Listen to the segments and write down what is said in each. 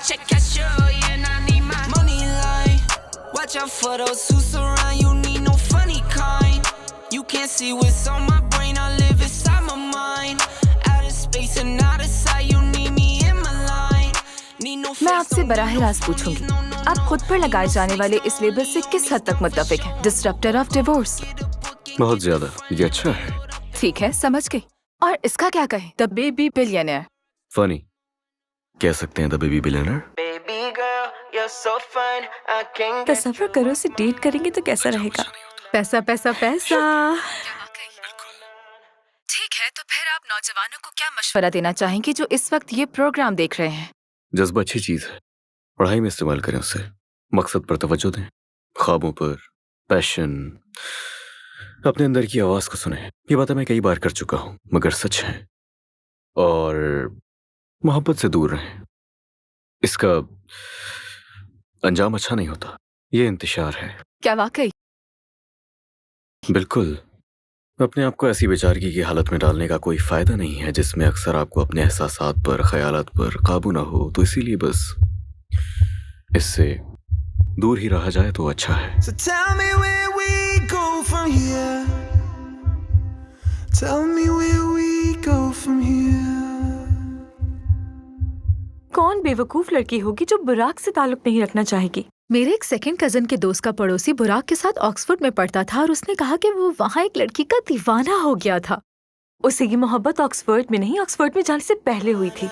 check cashier, yeah, I need my money line. Watch out for those who surround you, need no funny kind. You can't see what's on my brain, I live inside my mind. Out of space and out of sight, you need me in my line. Need no मैं आपसे बराह रास्त पूछूंगी, आप खुद पर लगाए जाने वाले इस लेबल से किस हद तक मुत्तफिक हैं? Disruptor of divorce. बहुत ज्यादा। ये अच्छा है। ठीक है, समझ गई। और इसका क्या कहें? The baby billionaire. फनी कह सकते हैं, द बेबी बिलियनर। तसव्वुर करो से डेट करेंगे तो कैसा रहेगा? पैसा पैसा पैसा। ठीक है, तो फिर आप नौजवानों को क्या मशवरा देना चाहेंगे जो इस वक्त ये प्रोग्राम देख रहे हैं? जज्बा अच्छी चीज है, पढ़ाई में इस्तेमाल करें उसे, मकसद पर तवज्जो दें, ख्वाबों पर, पैशन, अपने अंदर की आवाज को सुने। ये बातें मैं कई बार कर चुका हूं, मगर सच है। और मोहब्बत से दूर रहें, इसका अंजाम अच्छा नहीं होता। ये इंतशार है। क्या वाकई? बिल्कुल। अपने आप को ऐसी बेचारगी की हालत में डालने का कोई फायदा नहीं है जिसमें अक्सर आपको अपने एहसासात पर, ख्यालात पर काबू ना हो। तो इसीलिए बस इससे दूर ही रहा जाए तो अच्छा है। So tell me where we go from here. Tell me where we go from here. कौन बेवकूफ लड़की होगी जो बुराक से ताल्लुक नहीं रखना चाहेगी? मेरे एक सेकंड कजन के दोस्त का पड़ोसी बुराक के साथ ऑक्सफोर्ड में पढ़ता था और उसने कहा कि वो वहाँ एक लड़की का दीवाना हो गया था। उसे ये मोहब्बत ऑक्सफोर्ड में नहीं, ऑक्सफोर्ड में जाने से पहले हुई थी।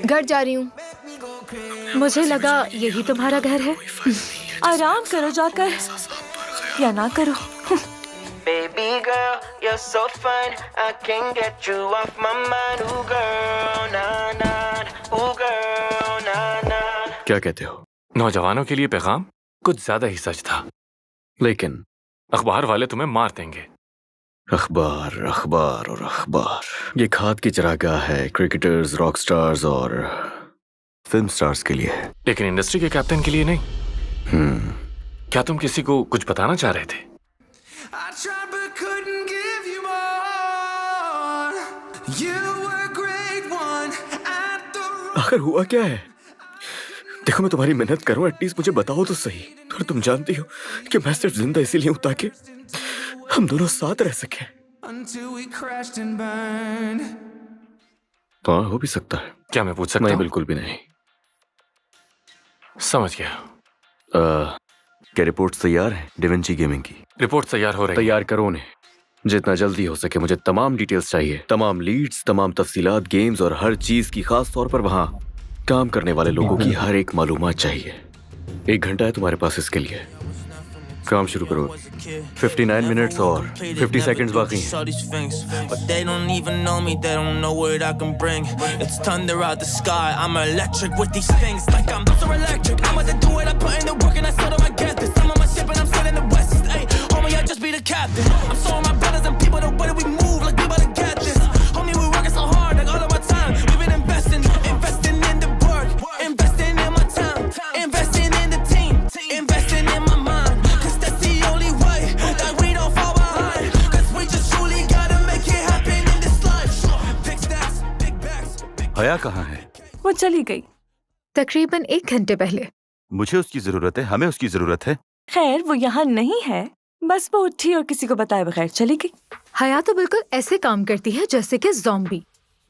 घर जा रही हूँ। मुझे लगा यही तुम्हारा घर है। आराम करो जाकर, या ना करो। Baby girl, you're so fine, I can't get you off my mind. Ooh girl, nah nah, ooh girl, nah nah. क्या कहते हो? नौजवानों के लिए पैगाम कुछ ज्यादा ही सच था, लेकिन अखबार वाले तुम्हें मार देंगे। अखबार अखबार और अखबार ये खाद की चरागाह है क्रिकेटर्स, रॉक स्टार्स और फिल्म स्टार्स के लिए है, लेकिन इंडस्ट्री के कैप्टन के लिए नहीं। क्या तुम किसी को कुछ बताना चाह रहे थे? I tried but couldn't give you more. You were a great one at the आखिर हुआ क्या है? देखो, मैं तुम्हारी मेहनत करूं, एटलीस्ट मुझे बताओ तो सही। और तुम जानती हो कि मैं सिर्फ जिंदा इसीलिए हूं ताकि हम दोनों साथ रह सकें। until we crashed and burned. हाँ, हो भी सकता है। क्या मैं पूछ सकता नहीं, हूँ? बिल्कुल भी नहीं। समझ गया। क्या रिपोर्ट्स तैयार हैं डिविंची गेमिंग की? रिपोर्ट तैयार हो रही है। तैयार करो उन्हें, जितना जल्दी हो सके। मुझे तमाम डिटेल्स चाहिए, तमाम लीड्स, तमाम तफसीलात, गेम्स और हर चीज की, खास तौर पर वहाँ काम करने वाले लोगों की हर एक मालूमात चाहिए। 1 घंटा है तुम्हारे पास इसके लिए। काम शुरू करो। 59 मिनट्स और 50 सेकंड्स बाकी हैं। But they don't even know me, they don't know what I can bring. It's thunder out the sky, I'm electric with these things. Like I'm so electric, I'm about to do it, I put in the work and I still don't get this. I'm on my ship and I'm still in the west. Ay, homie, I just be the captain. I'm showing my brothers and people the way that we move, like we about to get this. Homie, we working so hard, like all of our time. We've been investing in the work, investing in my time, investing in the team, investing in my mind. Cause that's the only way that we don't fall behind. Cause we just truly gotta make it happen in this life. Big stacks, big bags, big हया कहाँ है? वो चली गई तकरीबन 1 घंटे पहले। मुझे उसकी जरूरत है, हमें उसकी जरूरत है। खैर, वो यहाँ नहीं है, बस वो उठी और किसी को बताए बगैर चली गई। हया तो बिल्कुल ऐसे काम करती है जैसे कि ज़ॉम्बी।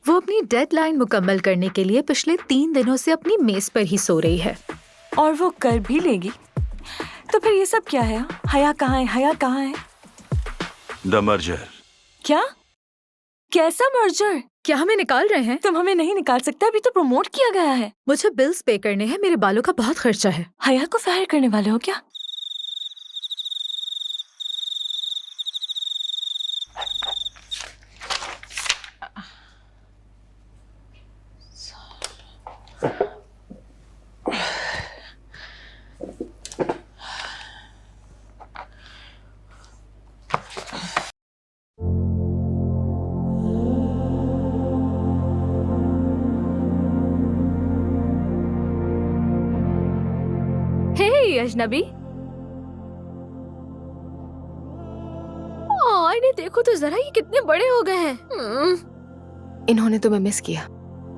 वो अपनी डेडलाइन मुकम्मल करने के लिए पिछले 3 दिनों से अपनी मेज पर ही सो रही है, और वो कर भी लेगी। तो फिर ये सब क्या है? हया कहाँ है? हया कहाँ है? The merger. क्या? कैसा मर्जर? क्या हमें निकाल रहे हैं? तुम हमें नहीं निकाल सकते, अभी तो प्रमोट किया गया है। मुझे बिल्स पे करने हैं, मेरे बालों का बहुत खर्चा है। हया को फायर करने वाले हो क्या? अजनबी, इन्हें देखो तो जरा, ये कितने बड़े हो गए हैं। इन्होंने तुम्हें मिस किया।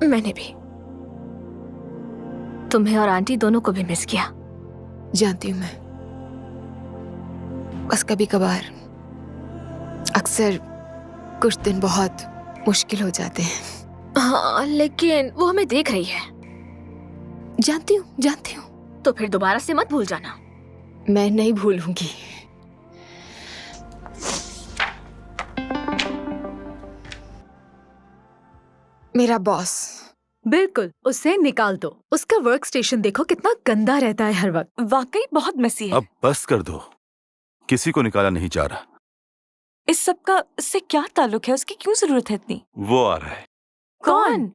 मैंने भी तुम्हें और आंटी दोनों को भी मिस किया। जानती हूँ मैं, बस कभी कभार अक्सर कुछ दिन बहुत मुश्किल हो जाते हैं। हाँ, लेकिन वो हमें देख रही है। जानती हूँ। तो फिर दोबारा से मत भूल जाना। मैं नहीं भूलूंगी। मेरा बॉस, बिल्कुल, उसे निकाल दो। उसका वर्क स्टेशन देखो कितना गंदा रहता है हर वक्त। वाकई बहुत मेसी है। अब बस कर दो, किसी को निकाला नहीं जा रहा। इस सब का इससे क्या ताल्लुक है? उसकी क्यों जरूरत है इतनी? वो आ रहा है। कौन?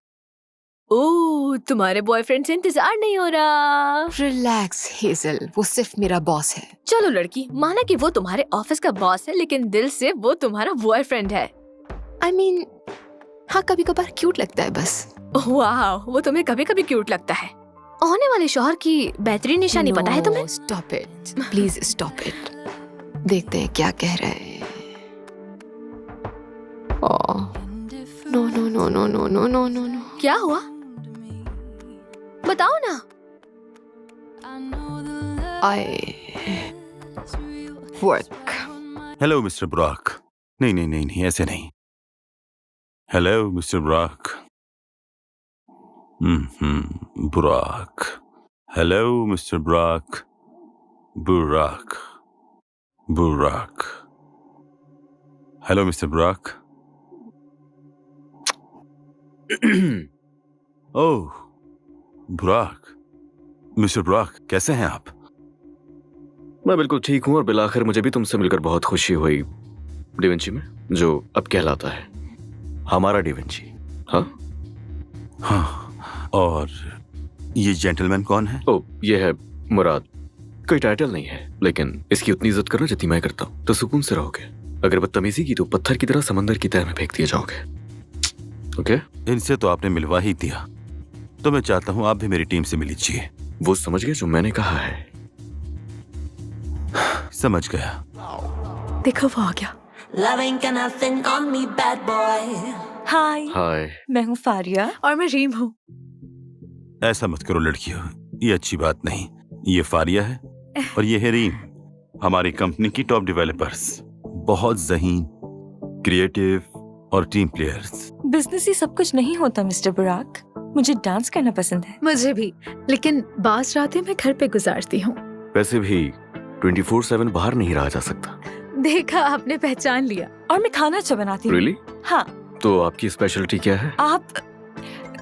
ओह, तुम्हारे बॉयफ्रेंड से इंतजार नहीं हो रहा। रिलैक्स हेजल, वो सिर्फ मेरा बॉस है। चलो लड़की, माना कि वो तुम्हारे ऑफिस का बॉस है, लेकिन दिल से वो तुम्हारा बॉयफ्रेंड है। I mean, हाँ, कभी कभार क्यूट लगता है बस। वाह, वो तुम्हें कभी कभी क्यूट लगता है। होने वाले शौहर की बेहतरीन निशानी पता है तुम्हें? Stop it, please stop it. देखते हैं क्या कह रहे हैं। No no no no no no no no no. क्या हुआ? बताओ ना। I work. Hello mister Brock. नहीं नहीं नहीं नहीं, ऐसे नहीं। Hello mister Brock. Brock. Hello mister Brock. Burak. Burak. Hello mister Brock. Oh Brock. Mister Brock, कैसे हैं आप? मैं बिल्कुल ठीक हूँ और बिलाखिर मुझे भी तुमसे मिलकर बहुत खुशी हुई डिविंची में, जो अब कहलाता है हमारा डिविंची। हाँ हाँ, और ये जेंटलमैन कौन है? ओ, ये है मुराद। कोई टाइटल नहीं है, लेकिन इसकी उतनी इज्जत करना जितनी मैं करता हूँ तो सुकून से रहोगे। अगर बदतमीजी की तो पत्थर की तरह समंदर की तह में फेंक दिए जाओगे। ओके? इनसे तो आपने मिलवा ही दिया, तो मैं चाहता हूँ आप भी मेरी टीम से मिल लीजिए। वो समझ गए जो मैंने कहा है? समझ गया। देखो वो आ गया। Love ain't got nothing on me, bad boy. हाय, हाय। मैं हूँ फारिया। और मैं रीम हूँ। ऐसा मत करो लड़कियों, ये अच्छी बात नहीं। ये फारिया है और ये है रीम, हमारी कंपनी की टॉप डेवलपर्स। बहुत ज़हीन, क्रिएटिव और टीम प्लेयर्स। बिजनेस ही सब कुछ नहीं होता मिस्टर बुराक। मुझे डांस करना पसंद है। मुझे भी, लेकिन बास रातें मैं घर पे गुजारती हूँ। वैसे भी 24/7 बाहर नहीं रहा जा सकता। देखा, आपने पहचान लिया। और मैं खाना अच्छा बनाती हूँ। Really? हाँ। तो आपकी स्पेशलिटी क्या है? आप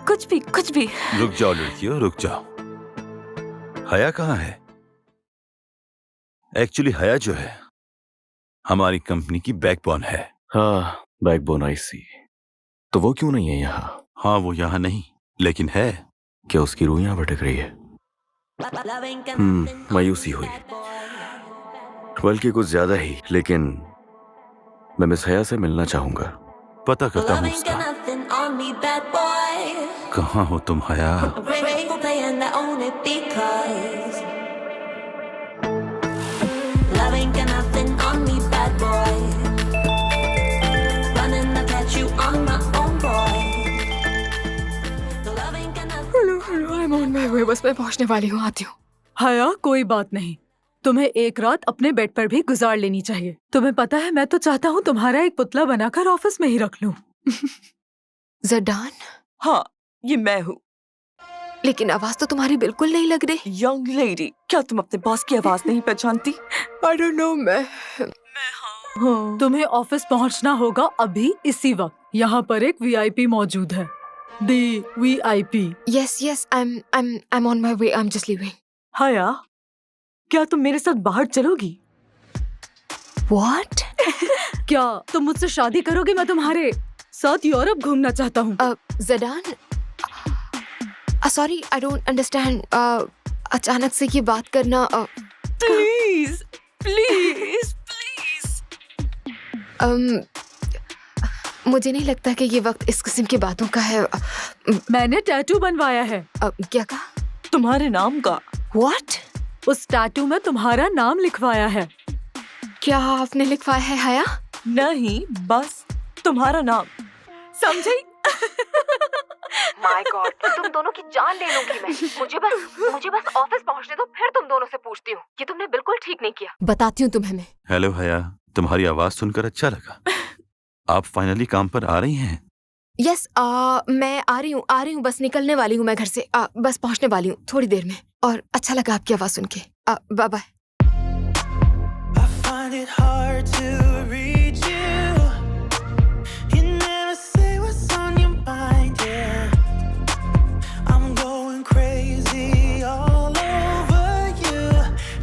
कुछ भी। रुक जाओ लड़कियों, रुक जाओ। हया कहाँ है? एक्चुअली हया जो है हमारी कंपनी की बैकबोन है। हाँ, बैकबोन, आई सी। तो वो क्यों नहीं है यहाँ? हाँ, वो यहाँ नहीं, लेकिन है। क्या उसकी रूह यहाँ भटक रही है? मायूसी हुई, बल्कि कुछ ज्यादा ही। लेकिन मैं मिस हया से मिलना चाहूंगा। पता करता हूँ उसका। कहाँ हो तुम हया? बस मैं पहुंचने वाली हूँ, आती हूँ। हया, कोई बात नहीं। तुम्हें एक रात अपने बेड पर भी गुजार लेनी चाहिए। तुम्हें पता है, मैं तो चाहता हूँ तुम्हारा एक पुतला बनाकर ऑफिस में ही रख लूं। जडान? हाँ, ये मैं हूँ। लेकिन आवाज तो तुम्हारी बिल्कुल नहीं लग रही। यंग लेडी, क्या तुम अपने बॉस की आवाज नहीं पहचानती? I don't know, मैं हाँ। तुम्हें ऑफिस पहुंचना होगा अभी, इसी वक्त। यहाँ पर एक VIP मौजूद है। दी VIP। Yes, I'm on my way. I'm just leaving. हया, क्या तुम मेरे साथ बाहर चलोगी? What? क्या तुम मुझसे शादी करोगे? मैं तुम्हारे साथ यूरोप घूमना चाहता हूँ। जडान, sorry, I don't understand. अचानक से ये बात करना। प्लीज। मुझे नहीं लगता कि ये वक्त इस किस्म की बातों का है। मैंने टैटू बनवाया है। क्या कहा? तुम्हारे नाम का। What? उस टैटू में तुम्हारा नाम लिखवाया है। क्या आपने लिखवाया है हया? नहीं, बस तुम्हारा नाम। समझी? माय गॉड, तुम दोनों की जान ले लूंगी मैं। मुझे बस ऑफिस पहुंचने दो, फिर तुम दोनों से पूछती हूँ। ये तुमने बिल्कुल ठीक नहीं किया। बताती हूँ तुम्हें मैं। हेलो हया, तुम्हारी आवाज सुनकर अच्छा लगा। आप फाइनली काम पर आ रही हैं? यस, मैं आ रही हूँ, बस निकलने वाली हूँ मैं घर से। बस पहुंचने वाली हूँ थोड़ी देर में। और अच्छा लगा आपकी आवाज सुन के। Bye bye. I find it hard to read you. You never say what's on your mind, yeah. I'm going crazy all over you.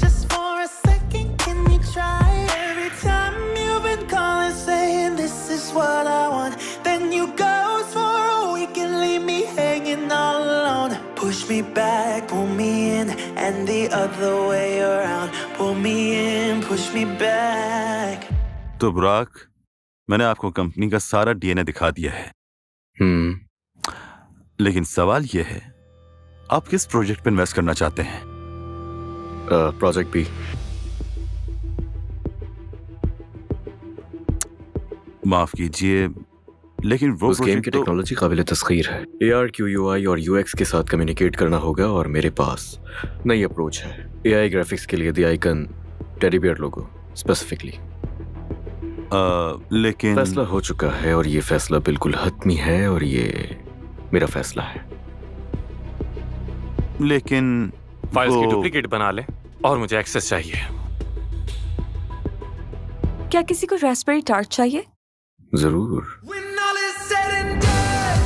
Just for a second, can you try? Every time you've been calling, saying this is what I want, then you ghost for a week and leave me hanging all alone. Push me back, pull me in, and the other way around. Pull me in, push me back. तो बुराक, मैंने आपको company का सारा DNA दिखा दिया है। लेकिन सवाल यह है, आप किस प्रोजेक्ट पे इन्वेस्ट करना चाहते हैं? Project B. माफ कीजिए, लेकिन वो उस गेम की टेक्नोलॉजी काबिल तस्खीर है। AR, QUI और UX के साथ कम्युनिकेट करना होगा और मेरे पास नई अप्रोच है। AI ग्राफिक्स के लिए the icon teddy bear logo specifically. लेकिन फैसला हो चुका है और ये फैसला बिल्कुल हतमी है और ये मेरा फैसला है। लेकिन फाइल्स की डुप्लीकेट बना ले और मुझे एक्सेस चाहिए। क्या किसी को रास्पबेरी टार्ट चाहिए? जरूर। When all is said and done,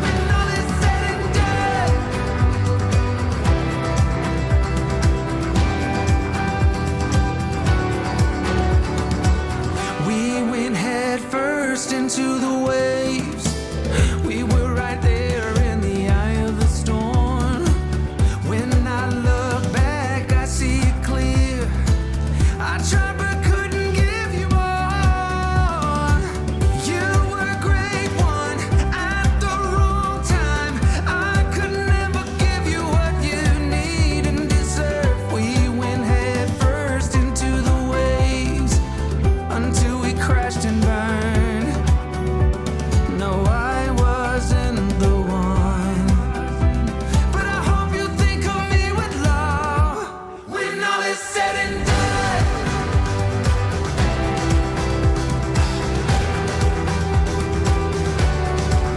when all is said and done, we went head first into the waves. We were right there in the eye of the storm. When I look back, I see it clear. I tried but couldn't give you more. You were a great one at the wrong time. I could never give you what you need and deserve. We went head first into the waves until we crashed and burned. No, I wasn't the one, but I hope you think of me with love when all is said and done.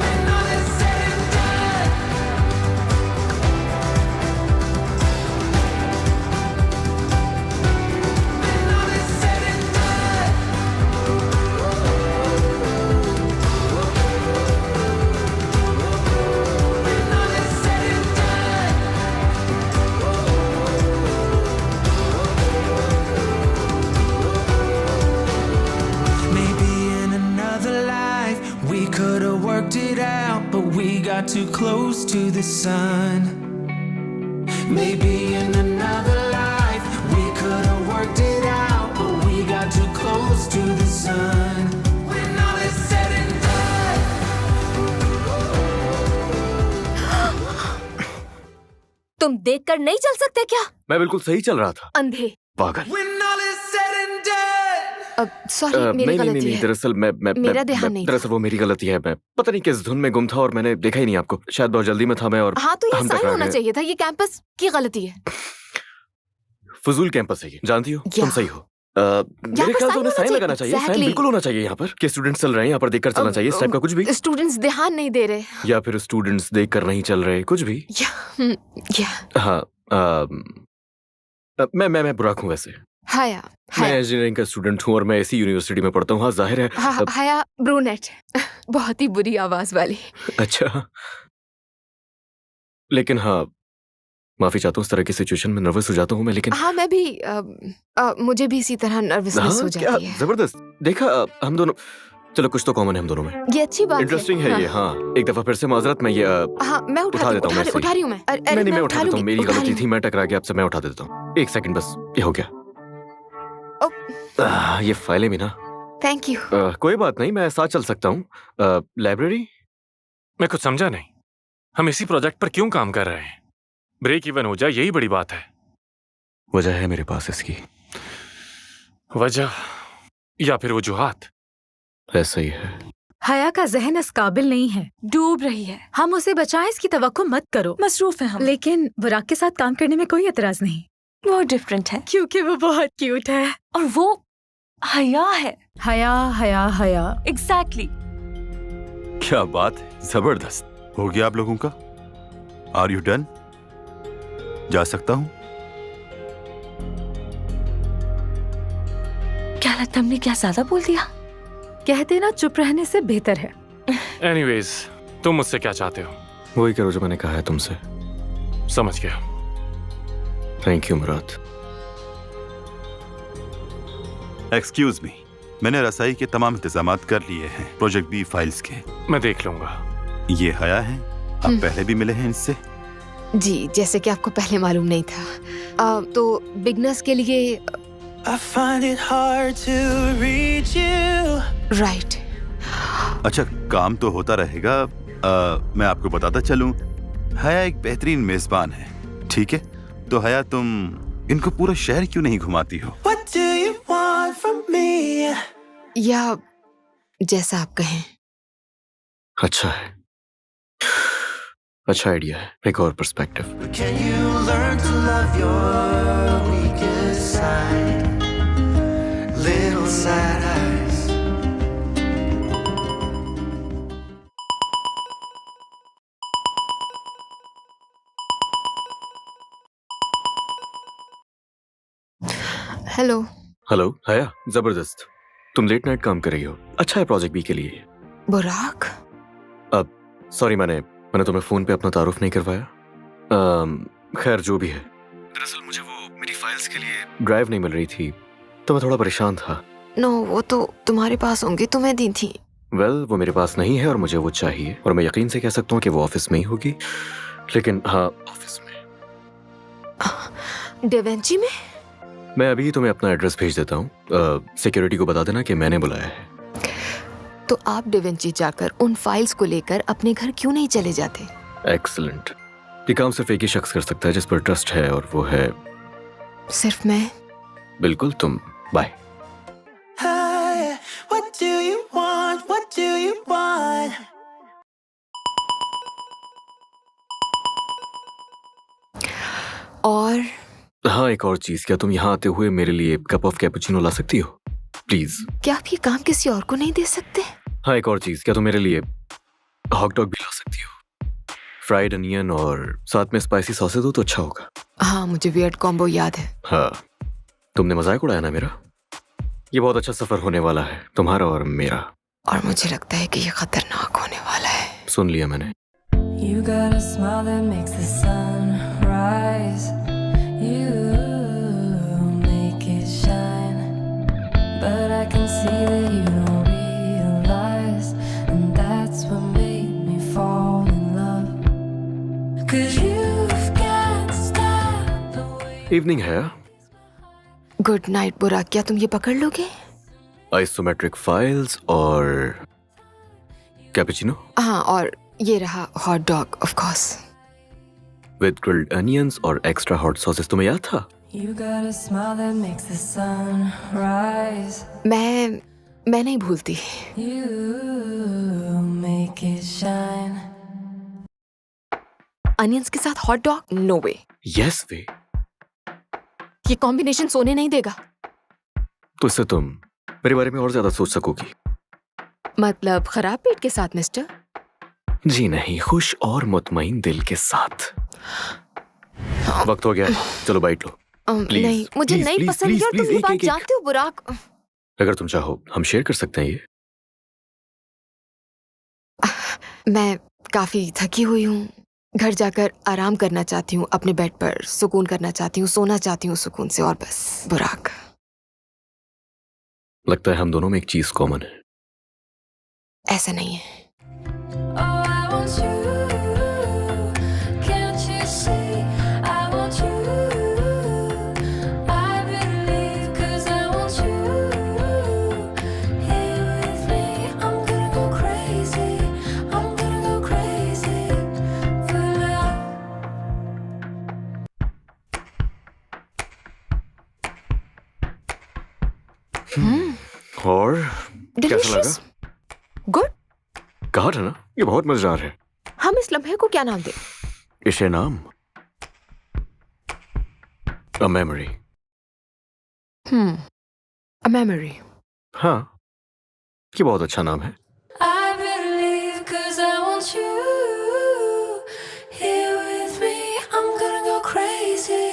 When all is said and done. When all is said and done. When all is said and done. Maybe in another life we could have worked it out, but we got too close to the sun. Maybe in another life we could have worked it out, but we got too close to the sun. When all is said and done. तुम देखकर नहीं चल सकते क्या? मैं बिल्कुल सही चल रहा था। अंधे। पागल। When all is said and done. Sorry, मेरी गलती नहीं, है। दरअसल मेरा ध्यान नहीं था। दरअसल वो मेरी गलती है। मैं पता नहीं किस धुन में गुम था और मैंने देखा ही नहीं आपको। शायद बहुत जल्दी में था मैं और हाँ, तो ये हम साइन टकरा होना गए। चाहिए था। ये कैंपस की गलती है। फजूल कैंपस है ये, जानती हो? तुम सही हो। मेरे पर ख्याल से sign उन्हें होना साइन चाहिए। लगाना चाहिए। Sign Exactly. बिल्कुल होना चाहिए यहाँ पर। कि स्टूडेंट्स चल रहे हैं यहाँ पर, देखकर चलना चाहिए। इस टाइप का कुछ भी। स्टूडेंट्स ध्यान नहीं दे रहे। या फिर स्टूडेंट्स देखकर नहीं चल रहे, कुछ भी। या हाँ, मैं बुराक हूँ वैसे। हाया, मैं इंजीनियरिंग का स्टूडेंट हूँ और मैं इसी यूनिवर्सिटी में पढ़ता हूँ। हाँ, जाहिर है। हाया ब्रूनेट, बहुत ही बुरी आवाज वाली। अच्छा, लेकिन हाँ, माफी चाहता हूँ, इस तरह की सिचुएशन में नर्वस हो जाता हूँ मैं। लेकिन हाँ, मैं भी मुझे भी इसी तरह नर्वसनेस हो जाती है। जबरदस्त। देखा, हम दोनों, चलो कुछ तो कॉमन है हम दोनों में। ये अच्छी बात है। इंटरेस्टिंग है ये। हाँ, एक दफा फिर से माजरत, मैं ये हाँ, मैं उठा देता हूँ। उठा रही हूँ मैं। नहीं, मैं उठा देता हूँ। मेरी गलती थी, मैं टकरा गया आपसे। मैं उठा देता हूँ। एक सेकंड बस, ये हो गया। ये फाइलें भी ना। Thank you. कोई बात नहीं, मैं साथ चल सकता हूँ। लाइब्रेरी? मैं कुछ समझा नहीं। हम इसी प्रोजेक्ट पर क्यों काम कर रहे हैं? ब्रेक इवन हो जाए, यही बड़ी बात है। वजह है मेरे पास इसकी। वजह? या फिर वजूहात? ऐसा ही है। हया का जहन इस काबिल नहीं है। डूब रही है। हम उसे बचाएं इसकी तवक्को मत करो। मसरूफ है हम। लेकिन बुराक के साथ काम करने में कोई एतराज नहीं, वो डिफरेंट है क्योंकि वो बहुत क्यूट है। और वो हया है। हया हया हया। एग्जैक्टली। क्या बात है, जबरदस्त। हो गया आप लोगों का? Are you done? जा सकता हूं? क्या लगता हमने क्या ज्यादा बोल दिया? कहते ना चुप रहने से बेहतर है। एनीवेज, तुम मुझसे क्या चाहते हो? वही करो जो मैंने कहा है तुमसे। समझ गया। Thank you Murad. Excuse me, मैंने रसाई के तमाम इंतजामात कर लिए हैं प्रोजेक्ट बी फाइल्स के। मैं देख लूंगा। ये हया है, आप पहले भी मिले हैं इनसे? जी, जैसे कि आपको पहले मालूम नहीं था। तो बिगनर्स के लिए I find it hard to reach you. Right. अच्छा, काम तो होता रहेगा। मैं आपको बताता चलूं, हया एक बेहतरीन मेजबान है, ठीक है? तो हया, तुम इनको पूरा शहर क्यों नहीं घुमाती हो? What do you want from me? या जैसा आप कहें। अच्छा है, अच्छा आइडिया है। एक और perspective. Can you learn to love your weakest side? Little sad eyes. Hello. Hello हया, जबरदस्त। तुम लेट नाइट काम कर रही हो। अच्छा है प्रोजेक्ट बी के लिए। बुराक। अब सॉरी, मैंने तुम्हें फोन पे अपना तारुफ नहीं करवाया। खैर जो भी है, दरअसल मुझे वो मेरी फाइल्स के लिए ड्राइव नहीं मिल रही थी, तो मैं थोड़ा परेशान था। नो, वो तो तुम्हारे पास होंगी, तुम्हें दी थी। वेल, वो मेरे पास नहीं है और मुझे वो चाहिए, और मैं यकीन से कह सकता हूँ कि वो ऑफिस में ही होगी। लेकिन हाँ, ऑफिस में। डेवेंची में? मैं अभी तुम्हें अपना एड्रेस भेज देता हूँ। सिक्योरिटी को बता देना कि मैंने बुलाया है। तो आप डेवेंची जाकर उन फाइल्स को लेकर अपने घर क्यों नहीं चले जाते? एक्सीलेंट। ये काम सिर्फ एक ही शख्स कर सकता है जिस पर ट्रस्ट है, और वो है सिर्फ मैं। बिल्कुल तुम। Bye. Hi, what do you want? What do you want? और हाँ, एक और चीज, क्या तुम यहाँ आते हुए मेरे लिए कप ऑफ कैपुचिनो ला सकती हो प्लीज? क्या आप ये काम किसी और को नहीं दे सकते? हाँ, एक और चीज, क्या तुम मेरे लिए हॉट डॉग भी ला सकती हो? फ्राइड अनियन और साथ में स्पाइसी सॉसेज हो तो अच्छा होगा। हाँ, मुझे वियर्ड कॉम्बो याद है। हाँ, तुमने मजाक उड़ाया ना मेरा। ये बहुत अच्छा सफर होने वाला है, तुम्हारा और मेरा। और मुझे लगता है कि ये खतरनाक होने वाला है। सुन लिया मैंने। You got a smile that makes the sun rise. You make it shine. But I can see that you don't realize. And that's what made me fall in love. 'Cause you've got style the way. Evening है। Good night बुराक, क्या तुम ये पकड़ लोगे? Isometric files और cappuccino हाँ, और ये रहा hot dog of course. With grilled onions और एक्स्ट्रा हॉट सॉसेस। तुम्हें याद था? You got a smile that makes the sun rise. मैं नहीं भूलती। You make it shine. Onions के साथ हॉट डॉग? नो वे। यस वे। ये कॉम्बिनेशन सोने नहीं देगा। तो इससे तुम मेरे बारे में और ज्यादा सोच सकोगी। मतलब खराब पेट के साथ मिस्टर? जी नहीं, खुश और मुतमईन दिल के साथ। वक्त हो गया, चलो बाइट लो। Please, नहीं, मुझे please, नहीं please, पसंद please, यार, तुम please, ये एक- बात एक- एक। जानते हो बुराक। अगर तुम चाहो हम शेयर कर सकते हैं ये। मैं काफी थकी हुई हूँ, घर जाकर आराम करना चाहती हूँ, अपने बेड पर सुकून करना चाहती हूँ, सोना चाहती हूँ सुकून से, और बस। बुराक, लगता है हम दोनों में एक चीज कॉमन है। ऐसा नहीं है। Oh, I want you. Can't you see? I want you. I believe 'cause I want you. Here with me, I'm gonna go crazy. I'm gonna go crazy for love. और कैसा डिलीशियस, लगा? Good. कहा था ना, ये बहुत मजेदार है। हम इस लम्हे को क्या नाम दें? इसे नाम अ मेमोरी। A memory. हाँ, ये बहुत अच्छा नाम है। I better leave 'cause I want you here with me. I'm gonna go crazy.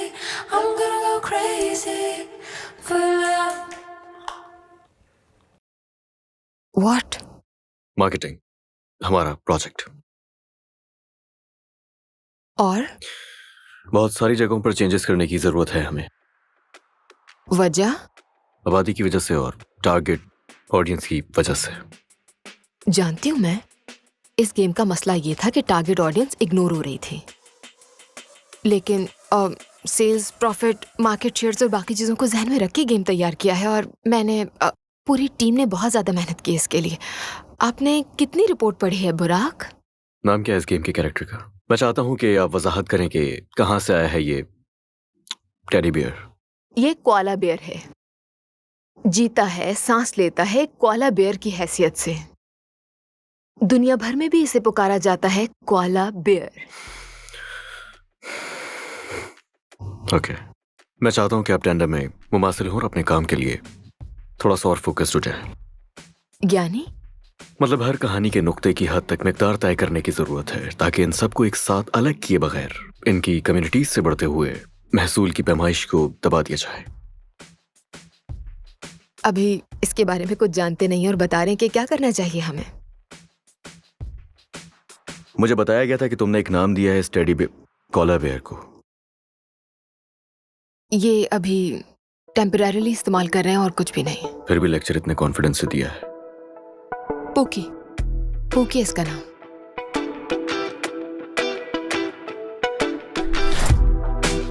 I'm gonna go crazy for love. What? Marketing, हमारा प्रोजेक्ट। और बहुत सारी जगहों पर चेंजेस करने की जरूरत है हमें। वजह? आबादी की वजह से और टारगेट ऑडियंस की वजह से। जानती हूँ मैं, इस गेम का मसला ये था कि टारगेट ऑडियंस इग्नोर हो रही थी, लेकिन सेल्स, प्रॉफिट, मार्केट शेयर्स और बाकी चीज़ों को जहन में रख के गेम तैयार किया है। और मैंने पूरी टीम ने बहुत ज़्यादा मेहनत की इसके लिए। आपने कितनी रिपोर्ट पढ़ी है बुराक? नाम क्या है इस गेम के कैरेक्टर का? मैं चाहता हूँ कि आप वजाहत करें कि कहाँ से आया है ये टेडी बियर। ये कोआला बेयर है, जीता है, सांस लेता है कोआला बेयर की हैसियत से। दुनिया भर में भी इसे पुकारा जाता है कोआला बेयर। ओके, मैं चाहता हूँ कि आप टेंडर में मुमासिल हो और अपने काम के लिए थोड़ा सा और फोकस्ड हो जाए। यानी मतलब हर कहानी के नुक्ते की हद तक मिकदार तय करने की जरूरत है, ताकि इन सबको एक साथ अलग किए बगैर इनकी कम्युनिटीज से बढ़ते हुए महसूल की पैमाइश को दबा दिया जाए। अभी इसके बारे में कुछ जानते नहीं और बता रहे हैं कि क्या करना चाहिए हमें। मुझे बताया गया था कि तुमने एक नाम दिया है इस टेडी कोआला बेयर को। ये अभी टेम्परेरीली इस्तेमाल कर रहे हैं और कुछ भी नहीं। फिर भी लेक्चर इतने कॉन्फिडेंस से दिया है। पोकी, पोकी इसका नाम।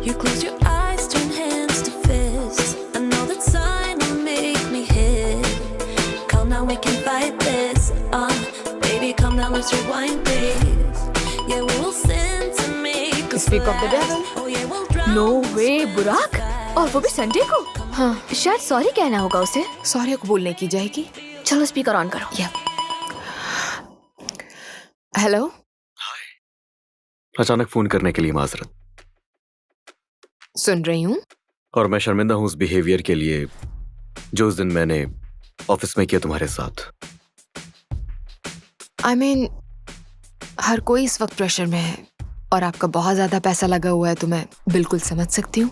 You close your eyes, turn hands to fists. I know that sign will make me hit. Come now, we can fight this. Baby, come now, let's rewind this. Yeah, we'll sin to make us Speak of the devil. Oh yeah, we'll drown. No way Burak, और वो भी Sunday को। हाँ, शायद sorry कहना होगा उसे। Sorry कबूल नहीं की जाएगी। चलो स्पीकर ऑन करो। या हेलो। अचानक फोन करने के लिए माजरत। सुन रही हूँ। और मैं शर्मिंदा हूँ उस बिहेवियर के लिए जो उस दिन मैंने ऑफिस में किया तुम्हारे साथ। I mean, हर कोई इस वक्त प्रेशर में है और आपका बहुत ज्यादा पैसा लगा हुआ है, तो मैं बिल्कुल समझ सकती हूँ।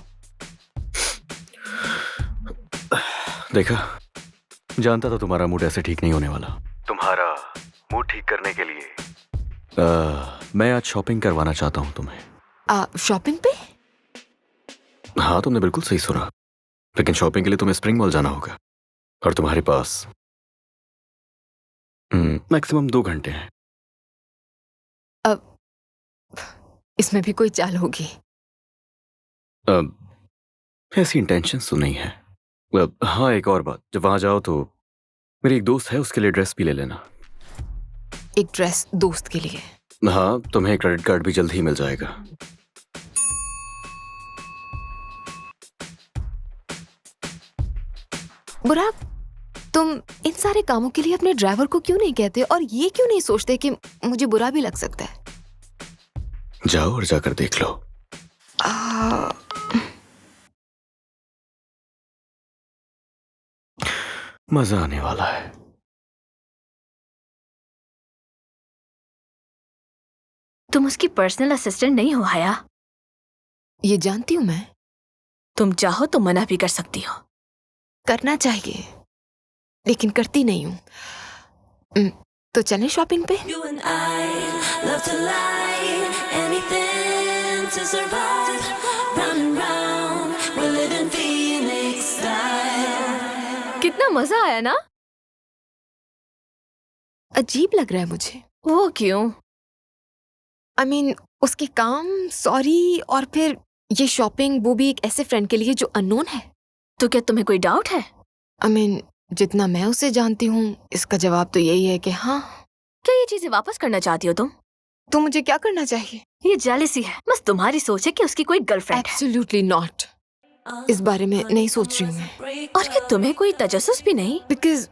देखा, जानता था तुम्हारा मूड ऐसे ठीक नहीं होने वाला। तुम्हारा मूड ठीक करने के लिए मैं आज शॉपिंग करवाना चाहता हूँ तुम्हें। शॉपिंग पे? हाँ, तुमने बिल्कुल सही सुना, लेकिन शॉपिंग के लिए तुम्हें स्प्रिंग मॉल जाना होगा और तुम्हारे पास मैक्सिमम 2 घंटे हैं। अब इसमें भी कोई चाल होगी? ऐसी इंटेंशंस तो नहीं है। हाँ, एक और बात, जब वहां जाओ तो मेरी एक दोस्त है, उसके लिए ड्रेस भी ले लेना। एक ड्रेस दोस्त के लिए? हाँ, तुम्हें क्रेडिट कार्ड भी जल्द ही मिल जाएगा। बुराक, तुम इन सारे कामों के लिए अपने ड्राइवर को क्यों नहीं कहते और ये क्यों नहीं सोचते कि मुझे बुरा भी लग सकता है? जाओ और जाकर देख लो। मजा आने वाला है। तुम उसकी पर्सनल असिस्टेंट नहीं हो हया। ये जानती हूँ मैं। तुम चाहो तो मना भी कर सकती हो। करना चाहिए, लेकिन करती नहीं हूँ। तो चलें शॉपिंग पे? You and I love to lie, anything to survive. Round and round, we're living Phoenix style. कितना मजा आया ना? अजीब लग रहा है मुझे। वो क्यों? I mean, उसके काम, सॉरी, और फिर ये शॉपिंग, वो भी एक ऐसे फ्रेंड के लिए जो अननोन है। तो क्या तुम्हें कोई डाउट है? I mean, जितना मैं उसे जानती हूँ, इसका जवाब तो यही है कि हाँ। क्या ये चीजें वापस करना चाहती हो तुम? तो मुझे क्या करना चाहिए? ये जेलसी है, बस तुम्हारी सोच है कि उसकी कोई गर्लफ्रेंड है। Absolutely not. इस बारे में नहीं सोच रही हूँ मैं, और क्या तुम्हें कोई तजस्सुस भी नहीं? Because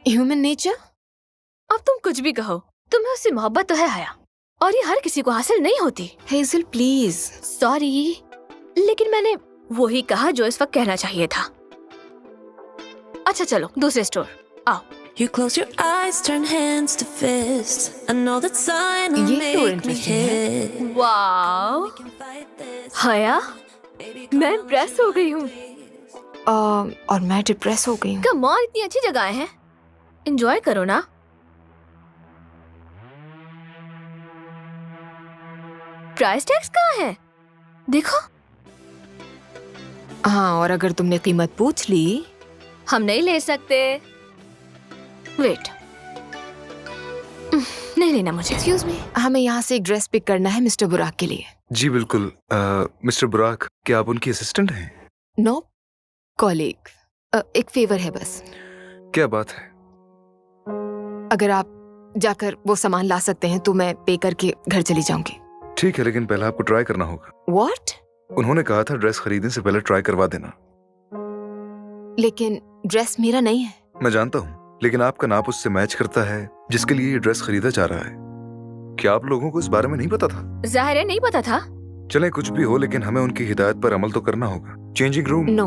human nature. अब तुम कुछ भी कहो, तुम्हें उससे मोहब्बत तो है हया, और ये हर किसी को हासिल नहीं होती। Hazel please. सॉरी, लेकिन मैंने वही कहा जो इस वक्त कहना चाहिए था। अच्छा चलो दूसरे स्टोर आओ। You close your eyes, turn hands to fists. I know that sign will ये तो make me interesting है। hit. वाओ हया, मैं इम्प्रेस हो गई हूँ। और मैं डिप्रेस हो गई हूँ। कम ऑन, इतनी अच्छी जगह है, एंजॉय करो ना। प्राइस टैग्स कहाँ है? देखो। हाँ, और अगर तुमने कीमत पूछ ली। हम नहीं ले सकते। वेट, नहीं लेना मुझे। एक्सक्यूज मी, हमें यहाँ से एक ड्रेस पिक करना है मिस्टर बुराक के लिए। जी बिल्कुल। मिस्टर बुराक, क्या आप उनकी असिस्टेंट हैं? No, colleague. एक फेवर है बस। क्या बात है? अगर आप जाकर वो सामान ला सकते हैं तो मैं पे करके घर चली जाऊंगी। ठीक है, लेकिन पहले आपको ट्राई करना होगा। What? उन्होंने कहा था ड्रेस खरीदने से पहले ट्राई करवा देना। लेकिन ड्रेस मेरा नहीं है। मैं जानता हूँ, लेकिन आपका नाप उससे मैच करता है जिसके लिए ये ड्रेस खरीदा जा रहा है। क्या आप लोगों को इस बारे में नहीं पता था? जाहिर है नहीं पता था। चले कुछ भी हो, लेकिन हमें उनकी हिदायत पर अमल तो करना होगा। Changing room. नो,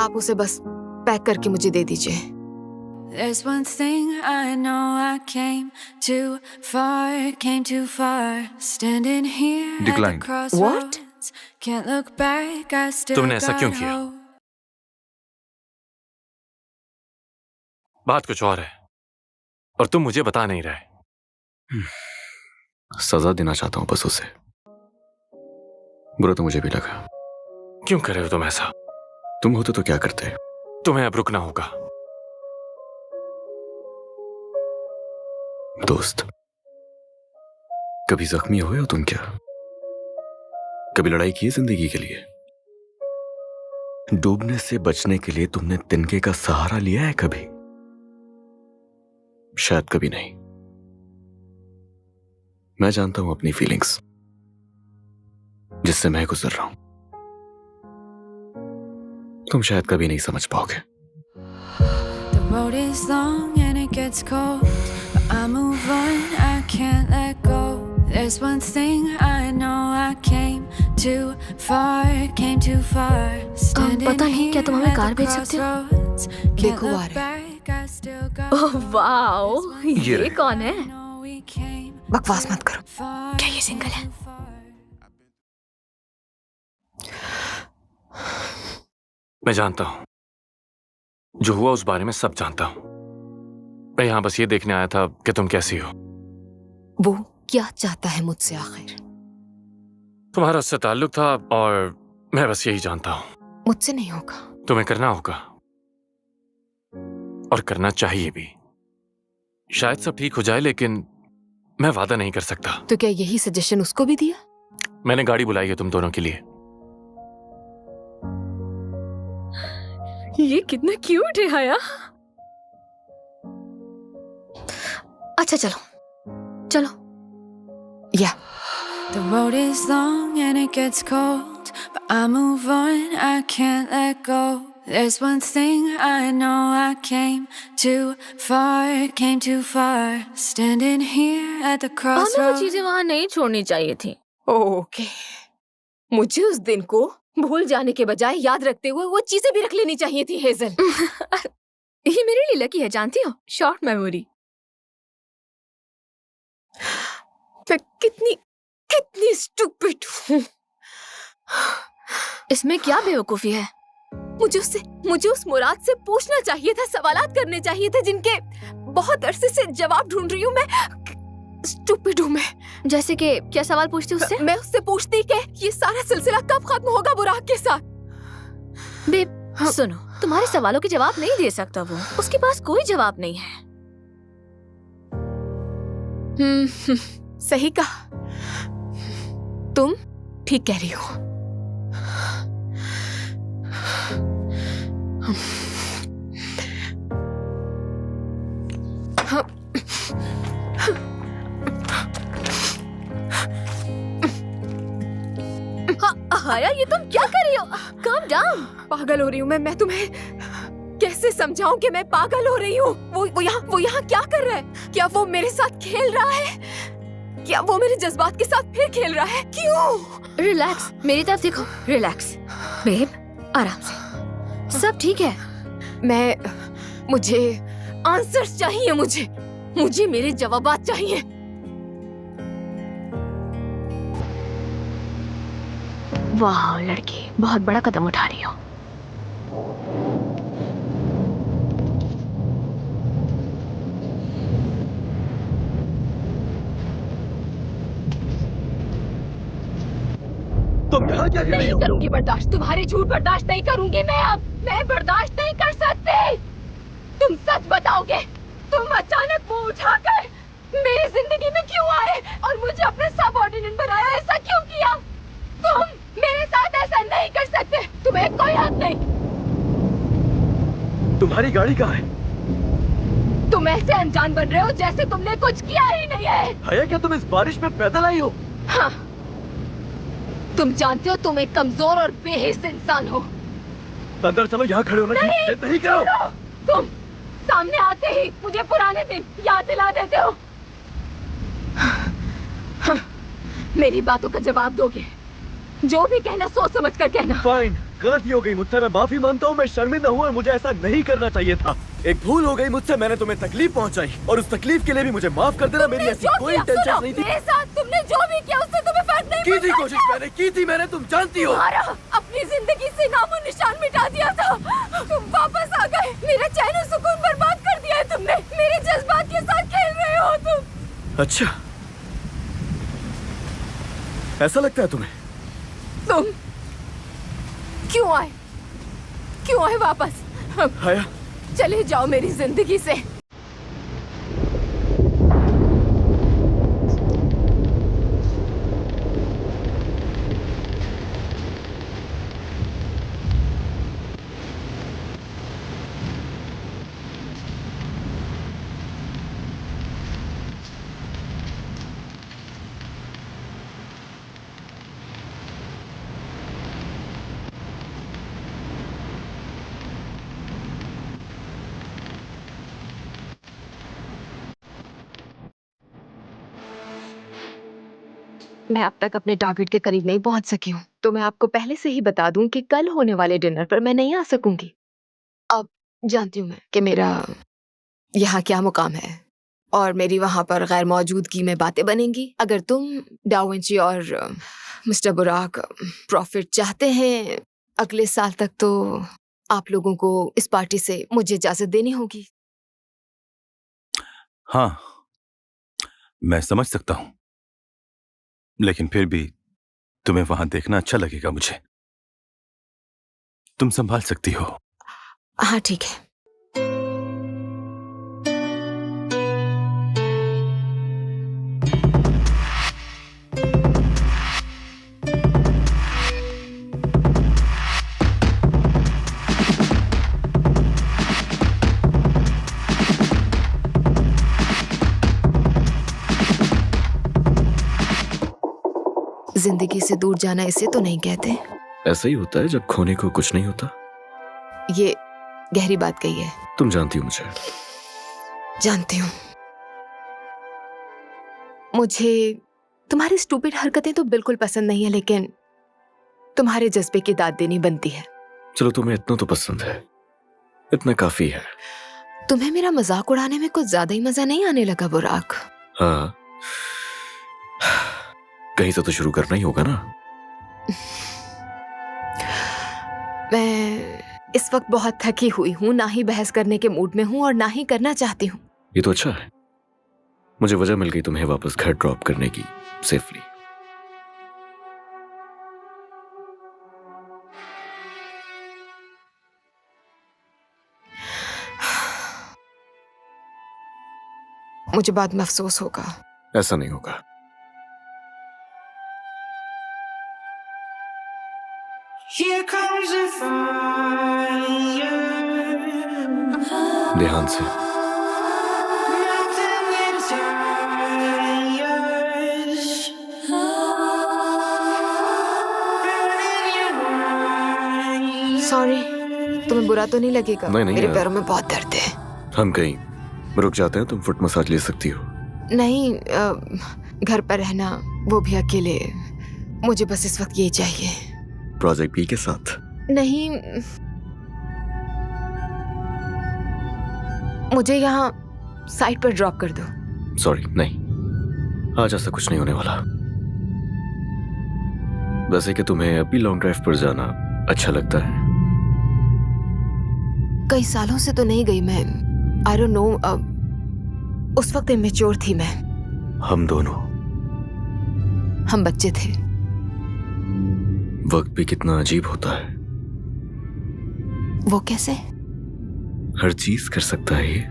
आप उसे बस पैक करके मुझे दे दीजिए। There's one thing I know, I came too far, standing here at the Decline. crossroads. Can't look back, I still तुमने ऐसा क्यों got किया? hope. बात कुछ और है, और तुम मुझे बता नहीं रहे। सजा देना चाहता हूं बस उसे। बुरा तो मुझे भी लगा। क्यों कर रहे हो तुम ऐसा? तुम होते तो क्या करते? तुम्हें अब रुकना होगा। दोस्त, कभी जख्मी हुए हो तुम क्या? कभी लड़ाई की है जिंदगी के लिए? डूबने से बचने के लिए तुमने तिनके का सहारा लिया है कभी? शायद कभी नहीं। मैं जानता हूं अपनी फीलिंग्स, जिससे मैं गुजर रहा हूं। तुम शायद कभी नहीं समझ पाओगे। The road is long and it gets cold, but I move on, I can't let go. There's one thing I know, I came too far, standing पता नहीं, क्या तुम हमें here कार at भेज the सकते हो? crossroads. देखो Can't uh look रहे back, I still got oh wow, ये रहे। कौन है? know we came बकवास मत करो। far. क्या ये सिंगल है? मैं जानता हूं, जो हुआ उस बारे में सब जानता हूं। मैं यहां बस ये देखने आया था कि तुम कैसी हो। वो क्या चाहता है मुझसे आखिर? तुम्हारा उससे ताल्लुक था, और मैं बस यही जानता हूं। मुझसे नहीं होगा। तुम्हें करना होगा, और करना चाहिए भी। शायद सब ठीक हो जाए, लेकिन मैं वादा नहीं कर सकता। तो क्या यही सजेशन उसको भी दिया? मैंने गाड़ी बुलाई है तुम दोनों के लिए। ये कितना क्यूट है हया। अच्छा चलो चलो। या The road is long and it gets cold, but I move on, I can't let go. There's one thing I know, I came too far, standing here at the हमें वो crossroads. चीजें वहां नहीं छोड़नी चाहिए थी। ओके, मुझे उस दिन को भूल जाने के बजाय याद रखते हुए वो चीजें भी रख लेनी चाहिए थी हेजल। ये मेरे लिए लकी है, जानती हो, शॉर्ट मेमोरी। मैं कितनी स्टूपिड हूँ। इसमें क्या बेवकूफी है? मुझे उस मुराद से पूछना चाहिए था, सवालात करने चाहिए थे जिनके बहुत अरसे से जवाब ढूंढ रही हूँ मैं। स्टूपिड हूँ मैं। जैसे कि क्या सवाल पूछती उससे? मैं उससे पूछती कि ये सारा सिलसिला कब खत्म होगा बुराक के साथ। बेब सुनो, तुम्हारे सवालों के जवाब नहीं दे सकता वो, उसके पास कोई जवाब नहीं है। सही कहा, तुम ठीक कह रही हो। हाया, ये तुम क्या कर रही हो? Calm down. पागल हो रही हूँ मैं तुम्हें कैसे समझाऊं कि मैं पागल हो रही हूँ? वो यहाँ क्या कर रहा है? क्या वो मेरे साथ खेल रहा है? क्या वो मेरे जज्बात के साथ फिर खेल रहा है? क्यों? रिलैक्स, मेरी तरफ देखो। रिलैक्स बेब, आराम से, सब ठीक है। मुझे आंसर्स चाहिए। मुझे मेरे जवाबात चाहिए। वाह लड़की, बहुत बड़ा कदम उठा रही हो। तुम यहाँ क्या कर रही नहीं हो? करूंगी बर्दाश्त, तुम्हारे झूठ बर्दाश्त नहीं करूंगी मैं अब। मैं बर्दाश्त नहीं कर सकती। तुम सच बताओगे? तुम अचानक मुंह उठाकर मेरी जिंदगी में क्यों आए और मुझे अपने सबऑर्डिनेट बनाया? ऐसा क्यों किया? तुम मेरे साथ ऐसा नहीं कर सकते। तुम्हें कोई हक नहीं। तुम्हारी गाड़ी कहाँ है? तुम ऐसे अनजान बन रहे हो जैसे तुमने कुछ किया ही नहीं है। हया, क्या तुम इस बारिश में पैदल आई हो? हाँ, तुम जानते हो तुम एक कमजोर और बेहिस इंसान हो। अंदर चलो, यहाँ खड़े होना नहीं करो। तुम सामने आते ही मुझे पुराने दिन याद दिला देते हो। मेरी बातों का जवाब दोगे? जो भी कहना सोच समझ कर कहना। फाइन, गलती हो गई मुझसे, मैं माफी मानता हूँ। मैं शर्मिंदा हूँ और मुझे ऐसा नहीं करना चाहिए था। एक भूल हो गई मुझसे, मैंने तुम्हें तकलीफ पहुँचाई और उस तकलीफ के लिए भी मुझे माफ कर देना। मेरी ऐसी कोई इंटेंशन नहीं थी। मेरे साथ तुमने जो भी किया उससे तुम्हें फर्क नहीं की थी कोशिश, की थी मैंने, तुम जानती हो। अपनी जिंदगी से नामो निशान मिटा दिया था। तुम वापस आ गए, मेरा चैन और सुकून बर्बाद कर दिया है तुमने। मेरे जज्बात के साथ खेल रहे हो तुम। अच्छा, ऐसा लगता है तुम्हें? तुम क्यों आए वापस? हया, चले जाओ मेरी जिंदगी से। मैं अब तक अपने टारगेट के करीब नहीं पहुंच सकी हूँ, तो मैं आपको पहले से ही बता दूं कि कल होने वाले डिनर पर मैं नहीं आ सकूंगी। अब जानती हूँ मैं कि मेरा यहाँ क्या मुकाम है और मेरी वहां पर गैर मौजूदगी में बातें बनेंगी। अगर तुम, डाविंची और मिस्टर बुराक प्रॉफिट चाहते हैं अगले साल तक, तो आप लोगों को इस पार्टी से मुझे इजाजत देनी होगी। हाँ, मैं समझ सकता हूँ, लेकिन फिर भी तुम्हें वहां देखना अच्छा लगेगा मुझे। तुम संभाल सकती हो। हाँ ठीक है। जिंदगी से दूर जाना इसे तो नहीं कहते। ऐसा ही होता है जब खोने को कुछ नहीं होता। ये गहरी बात कही है। तुम जानती हो मुझे। जानती हूँ। मुझे तुम्हारी स्टूपिड हरकतें तो बिल्कुल पसंद नहीं है, लेकिन तुम्हारे जज्बे की दाद देनी बनती है। चलो, तुम्हें इतना तो पसंद है, इतना काफी है। तुम्हें मेरा मजाक उड़ाने में कुछ ज्यादा ही मजा नहीं आने लगा बुराक? हाँ, कहीं से तो शुरू करना ही होगा ना। मैं इस वक्त बहुत थकी हुई हूँ, ना ही बहस करने के मूड में हूँ और ना ही करना चाहती हूँ। ये तो अच्छा है, मुझे वजह मिल गई तुम्हें वापस घर ड्रॉप करने की, सेफली। मुझे बाद में अफसोस होगा। ऐसा नहीं होगा। Here comes the fire. ध्यान से। Melting your tires. Burning बुरा तो नहीं लगेगा? नहीं, मेरे यार। पैरों में बहुत दर्द है। हम कहीं रुक जाते हैं, तुम फुट मसाज ले सकती हो। नहीं, घर पर रहना, वो भी अकेले। मुझे बस इस वक्त यही चाहिए। प्रोजेक्ट बी के साथ। नहीं, मुझे यहाँ साइड पर ड्रॉप कर दो। सॉरी, नहीं, आज ऐसा कुछ नहीं होने वाला। वैसे कि तुम्हें अभी लॉन्ग ड्राइव पर जाना अच्छा लगता है। कई सालों से तो नहीं गई मैं। आई डोंट नो, उस वक्त इमेच्योर थी मैं। हम दोनों, हम बच्चे थे। वक्त भी कितना अजीब होता है। वो कैसे? हर चीज कर सकता है ये।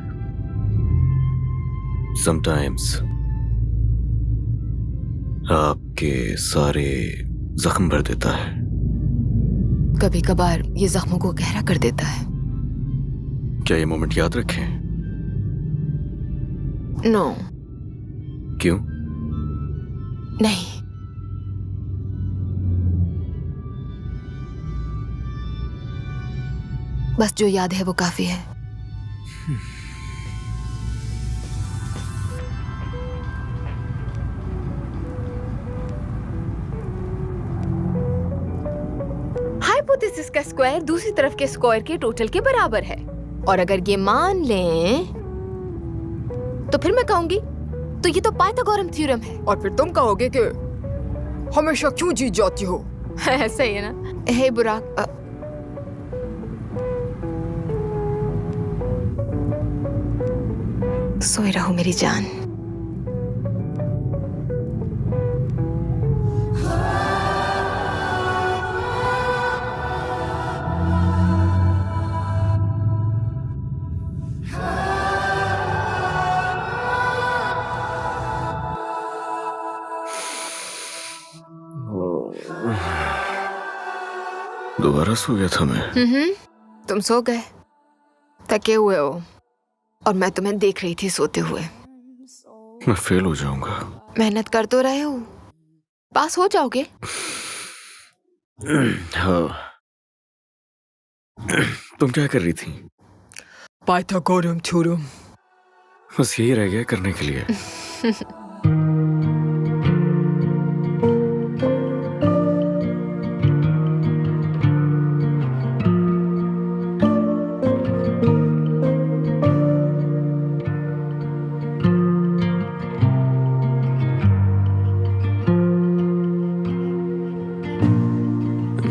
समटाइम्स आपके सारे जख्म भर देता है। कभी कभार ये जख्मों को गहरा कर देता है। क्या ये मोमेंट याद रखें? नो। क्यों? नहीं। बस जो याद है वो काफी है। हाइपोथेसिस का स्क्वायर दूसरी तरफ के स्क्वायर के टोटल के बराबर है, और अगर ये मान लें तो फिर मैं कहूंगी तो ये तो पाइथागोरम थ्योरम है, और फिर तुम कहोगे कि हमेशा क्यों जीत जाती हो। ऐसा ही है ना? हे बुराक, सोए रहो मेरी जान। दोबारा सो गया था मैं। तुम सो गए, थके हुए हो, और मैं तुम्हें देख रही थी सोते हुए। मैं फेल हो जाऊंगा। मेहनत कर तो रहे हो, पास हो जाओगे। हाँ। तुम क्या कर रही थी? पाइथागोरम थ्योरम। बस यही रह गया करने के लिए।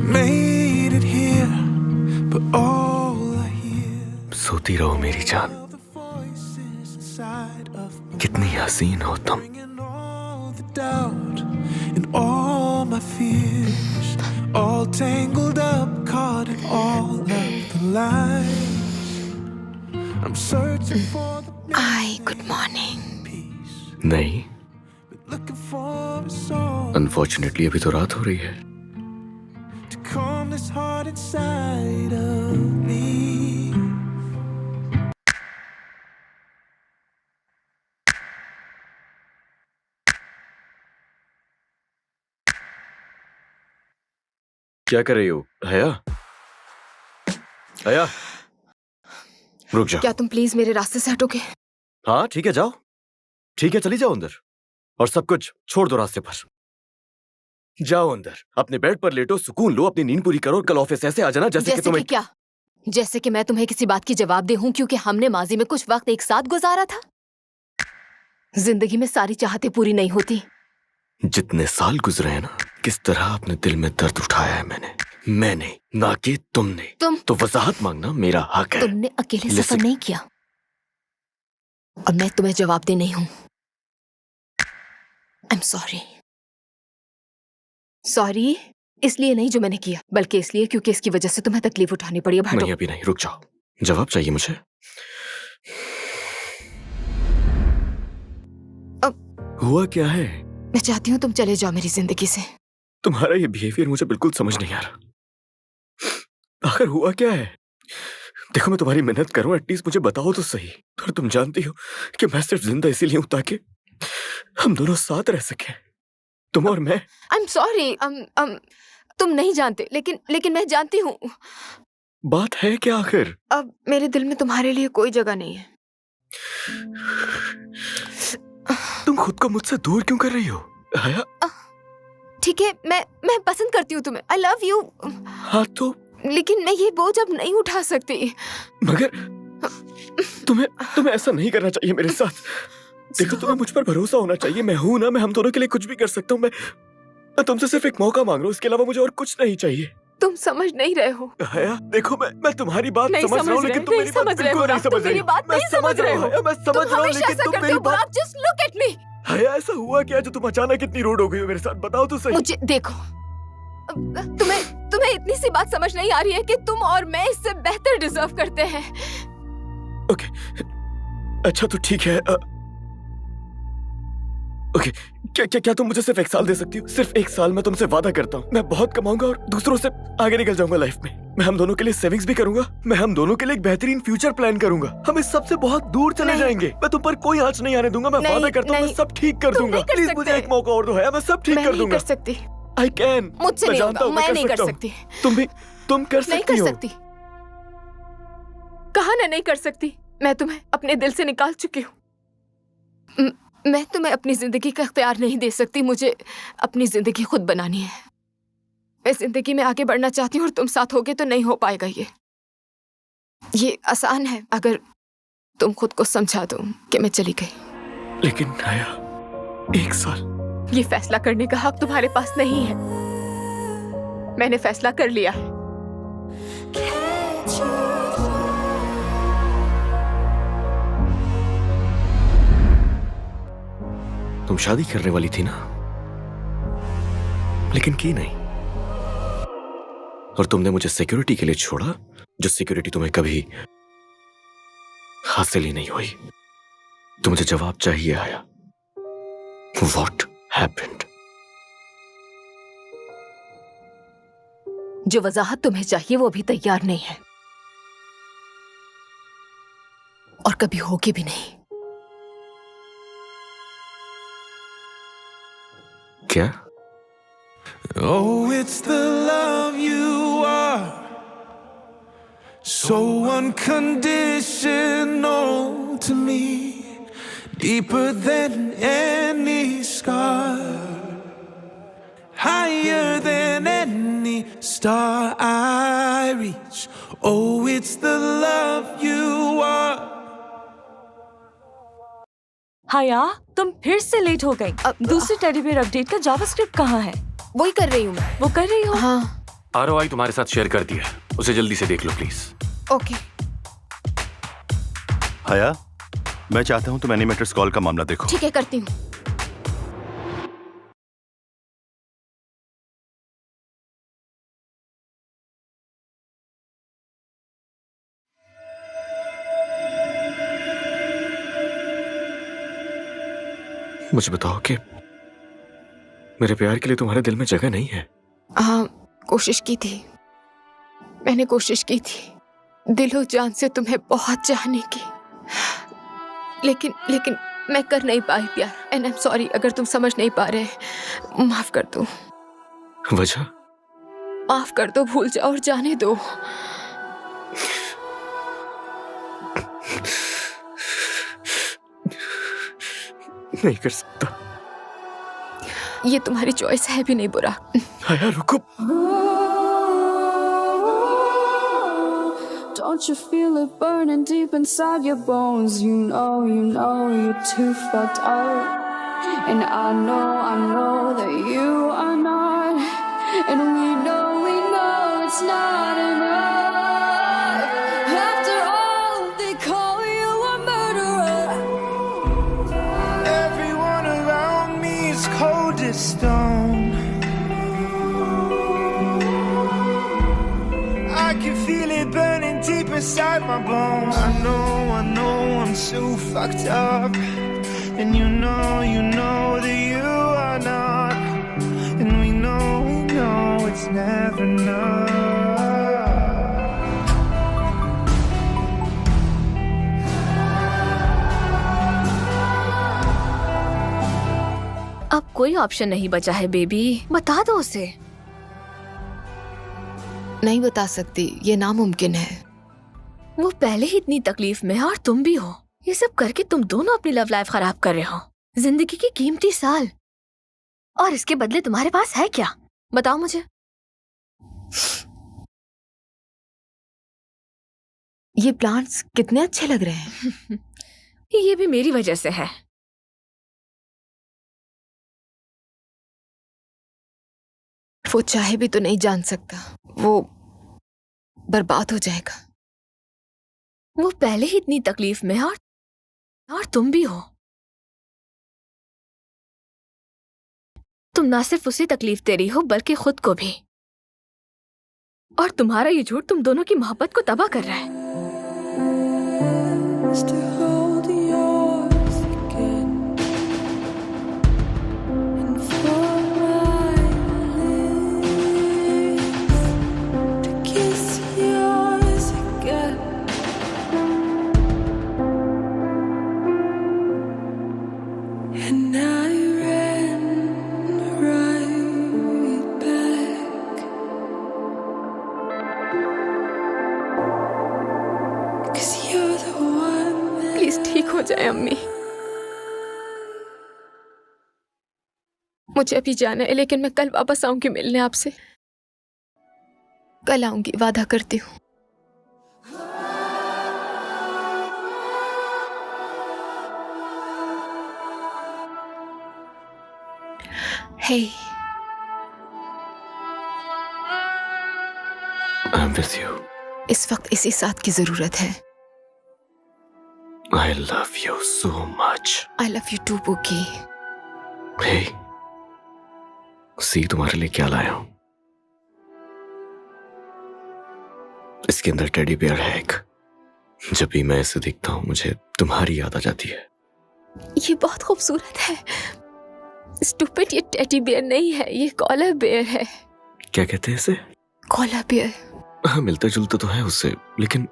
Made it here, but all I hear सोती रहो मेरी जान। are the voices inside of my कितनी हसीन हो तुम। and all the doubt and all my fears, all tangled up, caught in all of the lies. I'm searching for the I good morning. peace, नहीं, but looking for a soul unfortunately अभी तो रात हो रही है। to calm this heart inside of me. क्या कर रही हो हया? हया, रुक जाओ। क्या तुम प्लीज मेरे रास्ते से हटोगे? हाँ ठीक है, जाओ। ठीक है, चली जाओ अंदर, और सब कुछ छोड़ दो रास्ते पर। जाओ अंदर, अपने बेड पर लेटो, सुकून लो, अपनी नींद पूरी करो, और कल ऑफिस ऐसे आ जाना जैसे कि जैसे तुम्हें। कि क्या? जैसे कि मैं तुम्हें किसी बात की जवाबदेह हूं क्योंकि हमने माजी में कुछ वक्त एक साथ गुजारा था। जिंदगी में सारी चाहतें पूरी नहीं होती। जितने साल गुजरे हैं ना, किस तरह अपने दिल में दर्द उठाया है मैंने, ना कि तुमने। तुम तो वजाहत मांगना मेरा हक है। तुमने अकेले Listen. सफर नहीं किया, और मैं तुम्हें जवाबदेह नहीं हूं। I am sorry. सॉरी इसलिए नहीं जो मैंने किया, बल्कि इसलिए क्योंकि इसकी वजह से तुम्हें तकलीफ उठानी पड़ी। अब हटो। नहीं, अभी नहीं, रुक जाओ। जवाब चाहिए मुझे। हुआ क्या है? मैं चाहती हूँ तुम चले जाओ मेरी जिंदगी से। तुम्हारा ये बिहेवियर मुझे बिल्कुल समझ नहीं आ रहा। आखिर हुआ क्या है? देखो, मैं तुम्हारी मेहनत करूं, एटलीस्ट मुझे बताओ तो सही। और तुम जानती हो कि मैं सिर्फ जिंदा इसीलिए हूं ताकि हम दोनों साथ रह सके, तुम और मैं। I am sorry. तुम नहीं जानते, लेकिन मैं जानती हूँ। बात है क्या आखिर? अब मेरे दिल में तुम्हारे लिए कोई जगह नहीं है। तुम खुद को मुझसे दूर क्यों कर रही हो हया? ठीक है, मैं पसंद करती हूँ तुम्हें, आई लव यू। हाँ तो लेकिन मैं ये बोझ अब नहीं उठा सकती। मगर तुम्हें ऐसा नहीं करना चाहिए मेरे साथ। देखो, तुम्हें मुझ पर भरोसा होना चाहिए। मैं हूं ना, मैं हम दोनों के लिए कुछ भी कर सकता हूँ। मैं तुमसे सिर्फ एक मौका मांग रहा हूँ, इसके अलावा मुझे और कुछ नहीं चाहिए। तुम समझ नहीं रहे हो। हया, देखो मैं तुम्हारी बात समझ रहा हूँ, लेकिन तुम मेरी बात बिल्कुल नहीं समझ रही हो। मैं समझ रहा हूँ, मैं समझ रहा हूँ, लेकिन तुम मेरी बात। Just look at me. हया, ऐसा हुआ क्या जो तुम अचानक इतनी रूड हो गई हो मेरे साथ? बताओ तो सही। मुझे देखो, तुम्हें इतनी सी बात समझ नहीं आ रही है कि तुम और मैं इससे बेहतर डिजर्व करते हैं। ओके, अच्छा तो ठीक है। ओके, क्या तुम मुझे सिर्फ 1 साल दे सकती हो? सिर्फ 1 साल। मैं तुमसे वादा करता हूँ, मैं बहुत कमाऊंगा और दूसरों से आगे निकल जाऊंगा लाइफ में। मैं हम दोनों के लिए सेविंग्स भी करूंगा। मैं हम दोनों के लिए एक बेहतरीन फ्यूचर प्लान करूंगा। हम इस सबसे बहुत दूर चले जाएंगे। मैं तुम पर कोई आंच नहीं आने दूंगा। मैं वादा करता हूँ, मैं सब ठीक कर दूंगा। प्लीज मुझे एक मौका और दो है, मैं सब ठीक कर दूंगा। कर सकती। I can. मुझसे नहीं होगा, मैं नहीं कर सकती। तुम कर सकती हो। नहीं कर सकती। कहा ना नहीं कर सकती। मैं तुम्हें अपने दिल से निकाल चुकी हूँ। मैं तुम्हें अपनी जिंदगी का इख्तियार नहीं दे सकती। मुझे अपनी जिंदगी खुद बनानी है। मैं जिंदगी में आगे बढ़ना चाहती हूँ और तुम साथ होगे तो नहीं हो पाएगा। ये आसान है अगर तुम खुद को समझा दो कि मैं चली गई। लेकिन हया, 1 साल। ये फैसला करने का हक तुम्हारे पास नहीं है। मैंने फैसला कर लिया है। तुम शादी करने वाली थी ना, लेकिन की नहीं। और तुमने मुझे सिक्योरिटी के लिए छोड़ा, जो सिक्योरिटी तुम्हें कभी हासिल ही नहीं हुई। तो मुझे जवाब चाहिए आया। What happened? जो वजाहत तुम्हें चाहिए वो भी तैयार नहीं है और कभी होगी भी नहीं। क्या? Oh, it's the love you are, so unconditional to me, deeper than any scar, higher than any star I reach. Oh, it's the love you are. हया, तुम फिर से लेट हो गई। दूसरे टेडी बियर अपडेट का जावास्क्रिप्ट कहाँ है? वही कर रही हूँ मैं। वो कर रही हो? हाँ। ROI तुम्हारे साथ शेयर कर दिया, उसे जल्दी से देख लो प्लीज। ओके। हया, मैं चाहता हूँ तुम एनिमेटर्स कॉल का मामला देखो। ठीक है, करती हूँ। मुझे बताओ कि मेरे प्यार के लिए तुम्हारे दिल में जगह नहीं है? हाँ, कोशिश की थी। मैंने कोशिश की थी दिलो जान से तुम्हें बहुत चाहने की, लेकिन मैं कर नहीं पाई प्यार। एंड आई एम सॉरी अगर तुम समझ नहीं पा रहे। माफ कर दो। वजह? माफ कर दो, भूल जाओ और जाने दो। नहीं कर सकता। ये तुम्हारी चॉइस है भी नहीं बुरा। हया, रुको। Don't you feel it burning deep inside your bones? You know you're too fucked up. And I know that you are not. And we know it's not enough. After all, they call you a murderer. Everyone around me is cold as stone. I can feel it burning deep inside my bones. I know I'm so fucked up. And you know that you are not. And we know it's never enough. अब कोई option नहीं बचा है baby, बता दो उसे। नहीं बता सकती, ये नामुमकिन है। वो पहले ही इतनी तकलीफ में है और तुम भी हो। ये सब करके तुम दोनों अपनी लव लाइफ खराब कर रहे हो। जिंदगी की कीमती साल, और इसके बदले तुम्हारे पास है क्या? बताओ मुझे। ये प्लांट्स कितने अच्छे लग रहे हैं। ये भी मेरी वजह से है। वो चाहे भी तो नहीं जान सकता, वो बर्बाद हो जाएगा। वो पहले ही इतनी तकलीफ में है और तुम भी हो। तुम ना सिर्फ उसे तकलीफ दे रही हो बल्कि खुद को भी। और तुम्हारा ये झूठ तुम दोनों की मोहब्बत को तबाह कर रहा है। To hold yours again and for my lips to kiss yours again. And I ran right back 'cause you're the one that please ठीक हो जाए अम्मी। मुझे अभी जाना है, लेकिन मैं कल वापस आऊंगी मिलने आपसे। कल आऊंगी, वादा करती हूँ। हे, I'm with you. इस वक्त इसी साथ की जरूरत है। I love you so much. I love you too बुकी। Hey, सी तुम्हारे लिए क्या लाया हूं। इसके अंदर टेडी बियर है एक। जब भी मैं इसे देखता हूं मुझे तुम्हारी याद आ जाती है। ये बहुत खूबसूरत है। स्टूपिड, ये टेडी बियर नहीं है, ये कॉलर बियर है। क्या कहते हैं इसे? Koala bear. हाँ, मिलता जुलता तो है उससे, लेकिन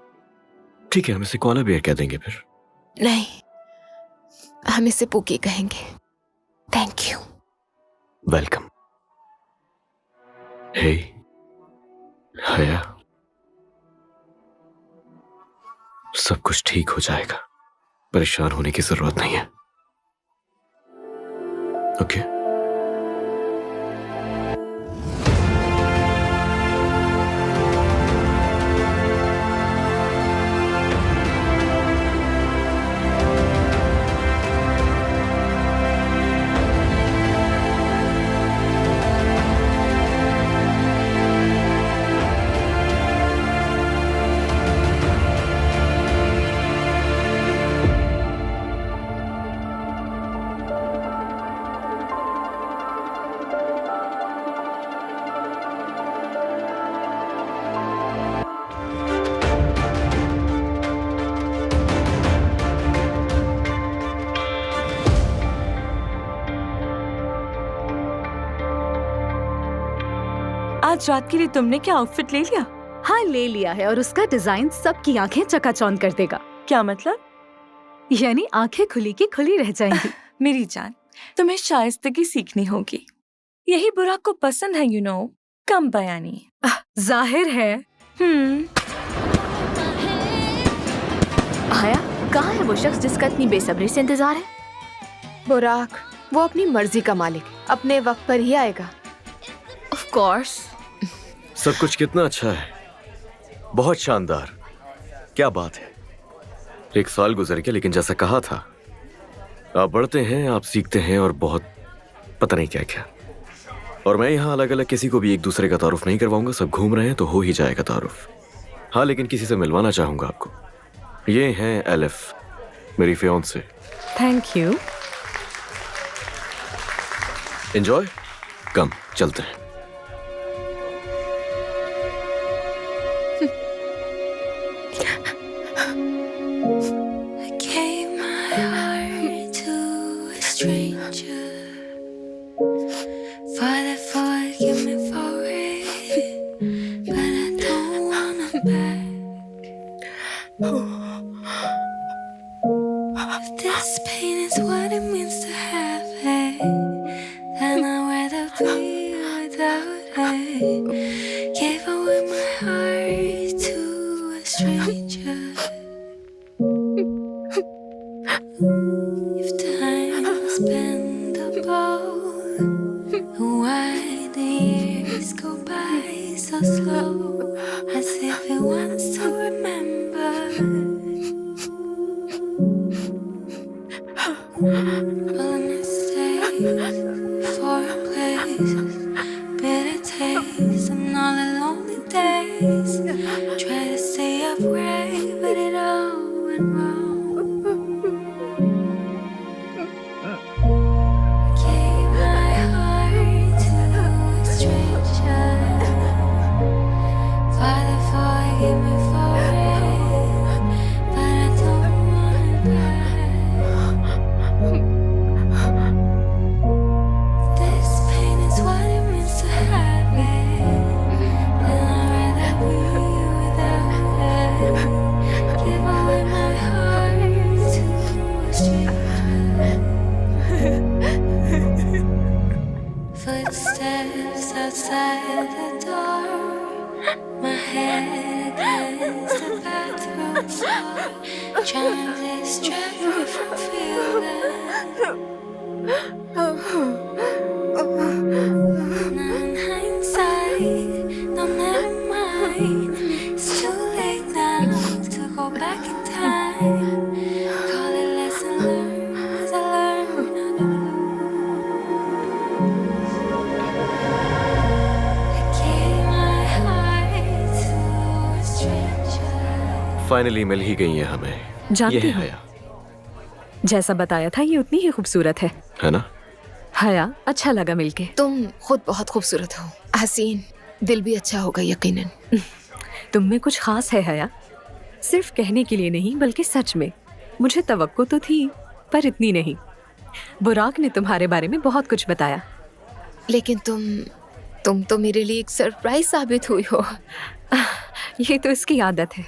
ठीक है, हम इसे कॉलर बियर कह देंगे फिर। नहीं, हम इसे पुकी कहेंगे। Thank you. वेलकम। हे हया, सब कुछ ठीक हो जाएगा, परेशान होने की जरूरत नहीं है। ओके? आज रात के लिए तुमने क्या आउटफिट ले लिया? हाँ, ले लिया है, और उसका डिजाइन सबकी आंखें चकाचौंध कर देगा। क्या मतलब? यानी आंखें खुली की खुली रह जाएंगी। मेरी जान, तुम्हें शाइस्तगी सीखनी होगी। यही बुराक को पसंद है, कम बयानी। जाहिर है। आया, कहाँ है वो शख्स जिसका इतनी बेसब्री से इंतजार है? बुराक, वो अपनी मर्जी का मालिक, अपने वक्त पर ही आएगा। Of course. सब कुछ कितना अच्छा है, बहुत शानदार। क्या बात है। 1 साल गुजर गया, लेकिन जैसा कहा था, आप बढ़ते हैं, आप सीखते हैं, और बहुत पता नहीं क्या क्या। और मैं यहाँ अलग अलग किसी को भी एक दूसरे का तारुफ नहीं करवाऊंगा। सब घूम रहे हैं तो हो ही जाएगा तारुफ। हाँ, लेकिन किसी से मिलवाना चाहूंगा आपको। ये हैं एलिफ, मेरी फियांसे। Thank you. एंजॉय। कम चलते हैं। I gave my heart to a stranger. Father, forgive me for it, but I don't want him back. If this pain is what it means to have it, then I'd rather be without it. Gave away my If time's bendable, why the years go by so slow, as if it wants to remember. Full of mistakes, foreign places, bitter taste, and all the lonely days. Try to stay upright, but it all went wrong. Gave my heart to a stranger. Father, forgive me for it, but I don't want it back. This pain is what it means to have it, and I'd rather be without it. Give away my heart to a stranger. Footsteps outside the door, my head against the bathroom floor, trying to distract me from feeling. Now in hindsight, no, never mind. It's too late now to go back in time. Call it lesson learned, 'cause I learned how to lose. I gave my heart to a stranger. Finally मिल ही गई है हमें। जानती ये है हूँ। हया, जैसा बताया था ये उतनी ही खूबसूरत है। है ना? हया, अच्छा लगा मिलके। तुम खुद बहुत खूबसूरत हो हसीन, दिल भी अच्छा होगा यकीनन। तुम में कुछ खास है हया, सिर्फ कहने के लिए नहीं बल्कि सच में। मुझे तवक्को तो थी पर इतनी नहीं। बुराक ने तुम्हारे बारे में बहुत कुछ बताया। लेकिन तुम तो मेरे लिए एक सरप्राइज साबित हुई हो। ये तो इसकी आदत है।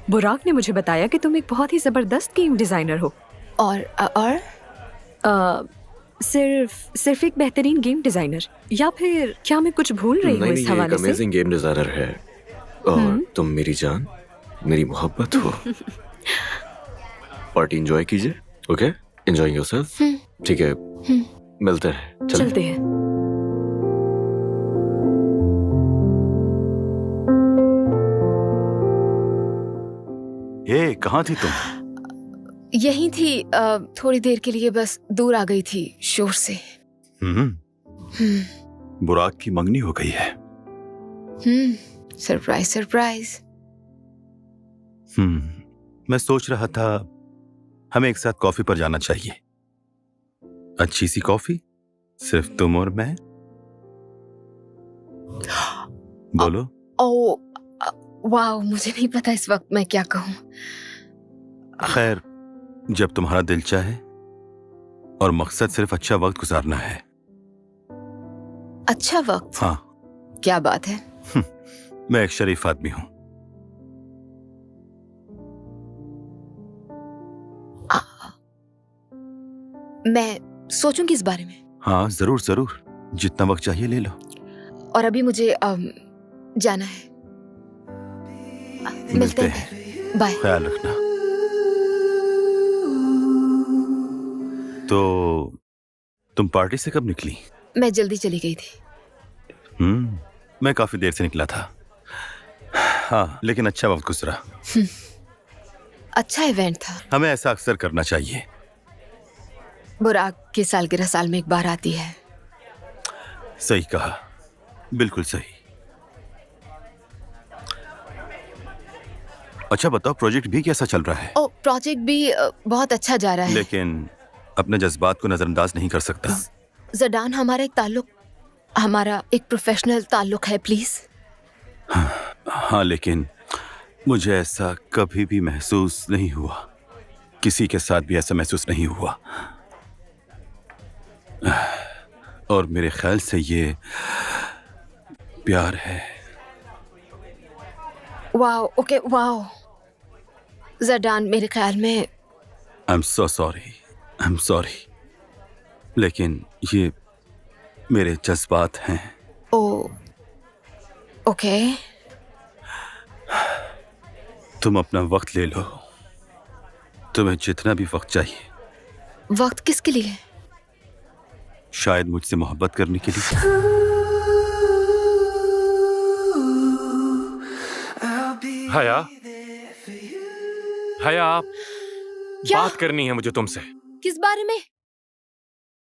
बुराक ने मुझे बताया कि तुम एक बहुत ही जबरदस्त गेम डिजाइनर हो। और सिर्फ एक बेहतरीन गेम डिजाइनर, या फिर क्या मैं कुछ भूल रही हूँ नहीं, इस ये एक हवाले से? अमेजिंग गेम डिजाइनर है और तुम मेरी जान, मेरी मोहब्बत हो। पार्टी एंजॉय कीजिए, ओके? Enjoy yourself. ठीक है, मिलते हैं। चलते हैं। ये कहाँ थी तुम? यही थी, थोड़ी देर के लिए बस दूर आ गई थी शोर से। बुराक की मंगनी हो गई है। Surprise surprise. मैं सोच रहा था हमें एक साथ कॉफी पर जाना चाहिए। अच्छी सी कॉफी, सिर्फ तुम और मैं। बोलो। ओ वाह, मुझे नहीं पता इस वक्त मैं क्या कहूँ। खैर, जब तुम्हारा दिल चाहे और मकसद सिर्फ अच्छा वक्त गुजारना है। अच्छा वक्त? हाँ। क्या बात है। मैं एक शरीफ आदमी हूं। मैं सोचूंगी इस बारे में। हाँ, जरूर जरूर, जितना वक्त चाहिए ले लो। और अभी मुझे जाना है। मिलते हैं। बाय। ख्याल रखना। तो तुम पार्टी से कब निकली? मैं जल्दी चली गई थी। मैं काफी देर से निकला था। हाँ, लेकिन अच्छा वक्त गुजरा। अच्छा इवेंट था। हमें ऐसा अक्सर करना चाहिए। बुराक की सालगिरह साल में एक बार आती है। सही कहा, बिल्कुल सही। अच्छा बताओ, प्रोजेक्ट भी कैसा चल रहा है? ओ, प्रोजेक्ट भी बहुत अच्छा जा रहा है। लेकिन अपने जज्बात को नजरअंदाज नहीं कर सकता। जडान, हमारा एक प्रोफेशनल ताल्लुक है, प्लीज। हाँ, लेकिन मुझे ऐसा कभी भी महसूस नहीं हुआ। किसी के साथ भी ऐसा महसूस नहीं हुआ। और मेरे ख्याल से ये प्यार है। Wow, okay, wow. जडान, मेरे ख्याल में आई एम सो सॉरी, लेकिन ये मेरे जज्बात हैं। ओ, ओके। तुम अपना वक्त ले लो। तुम्हें जितना भी वक्त चाहिए। वक्त किसके लिए? शायद मुझसे मोहब्बत करने के लिए। हया, हया, बात करनी है मुझे तुमसे। किस बारे में?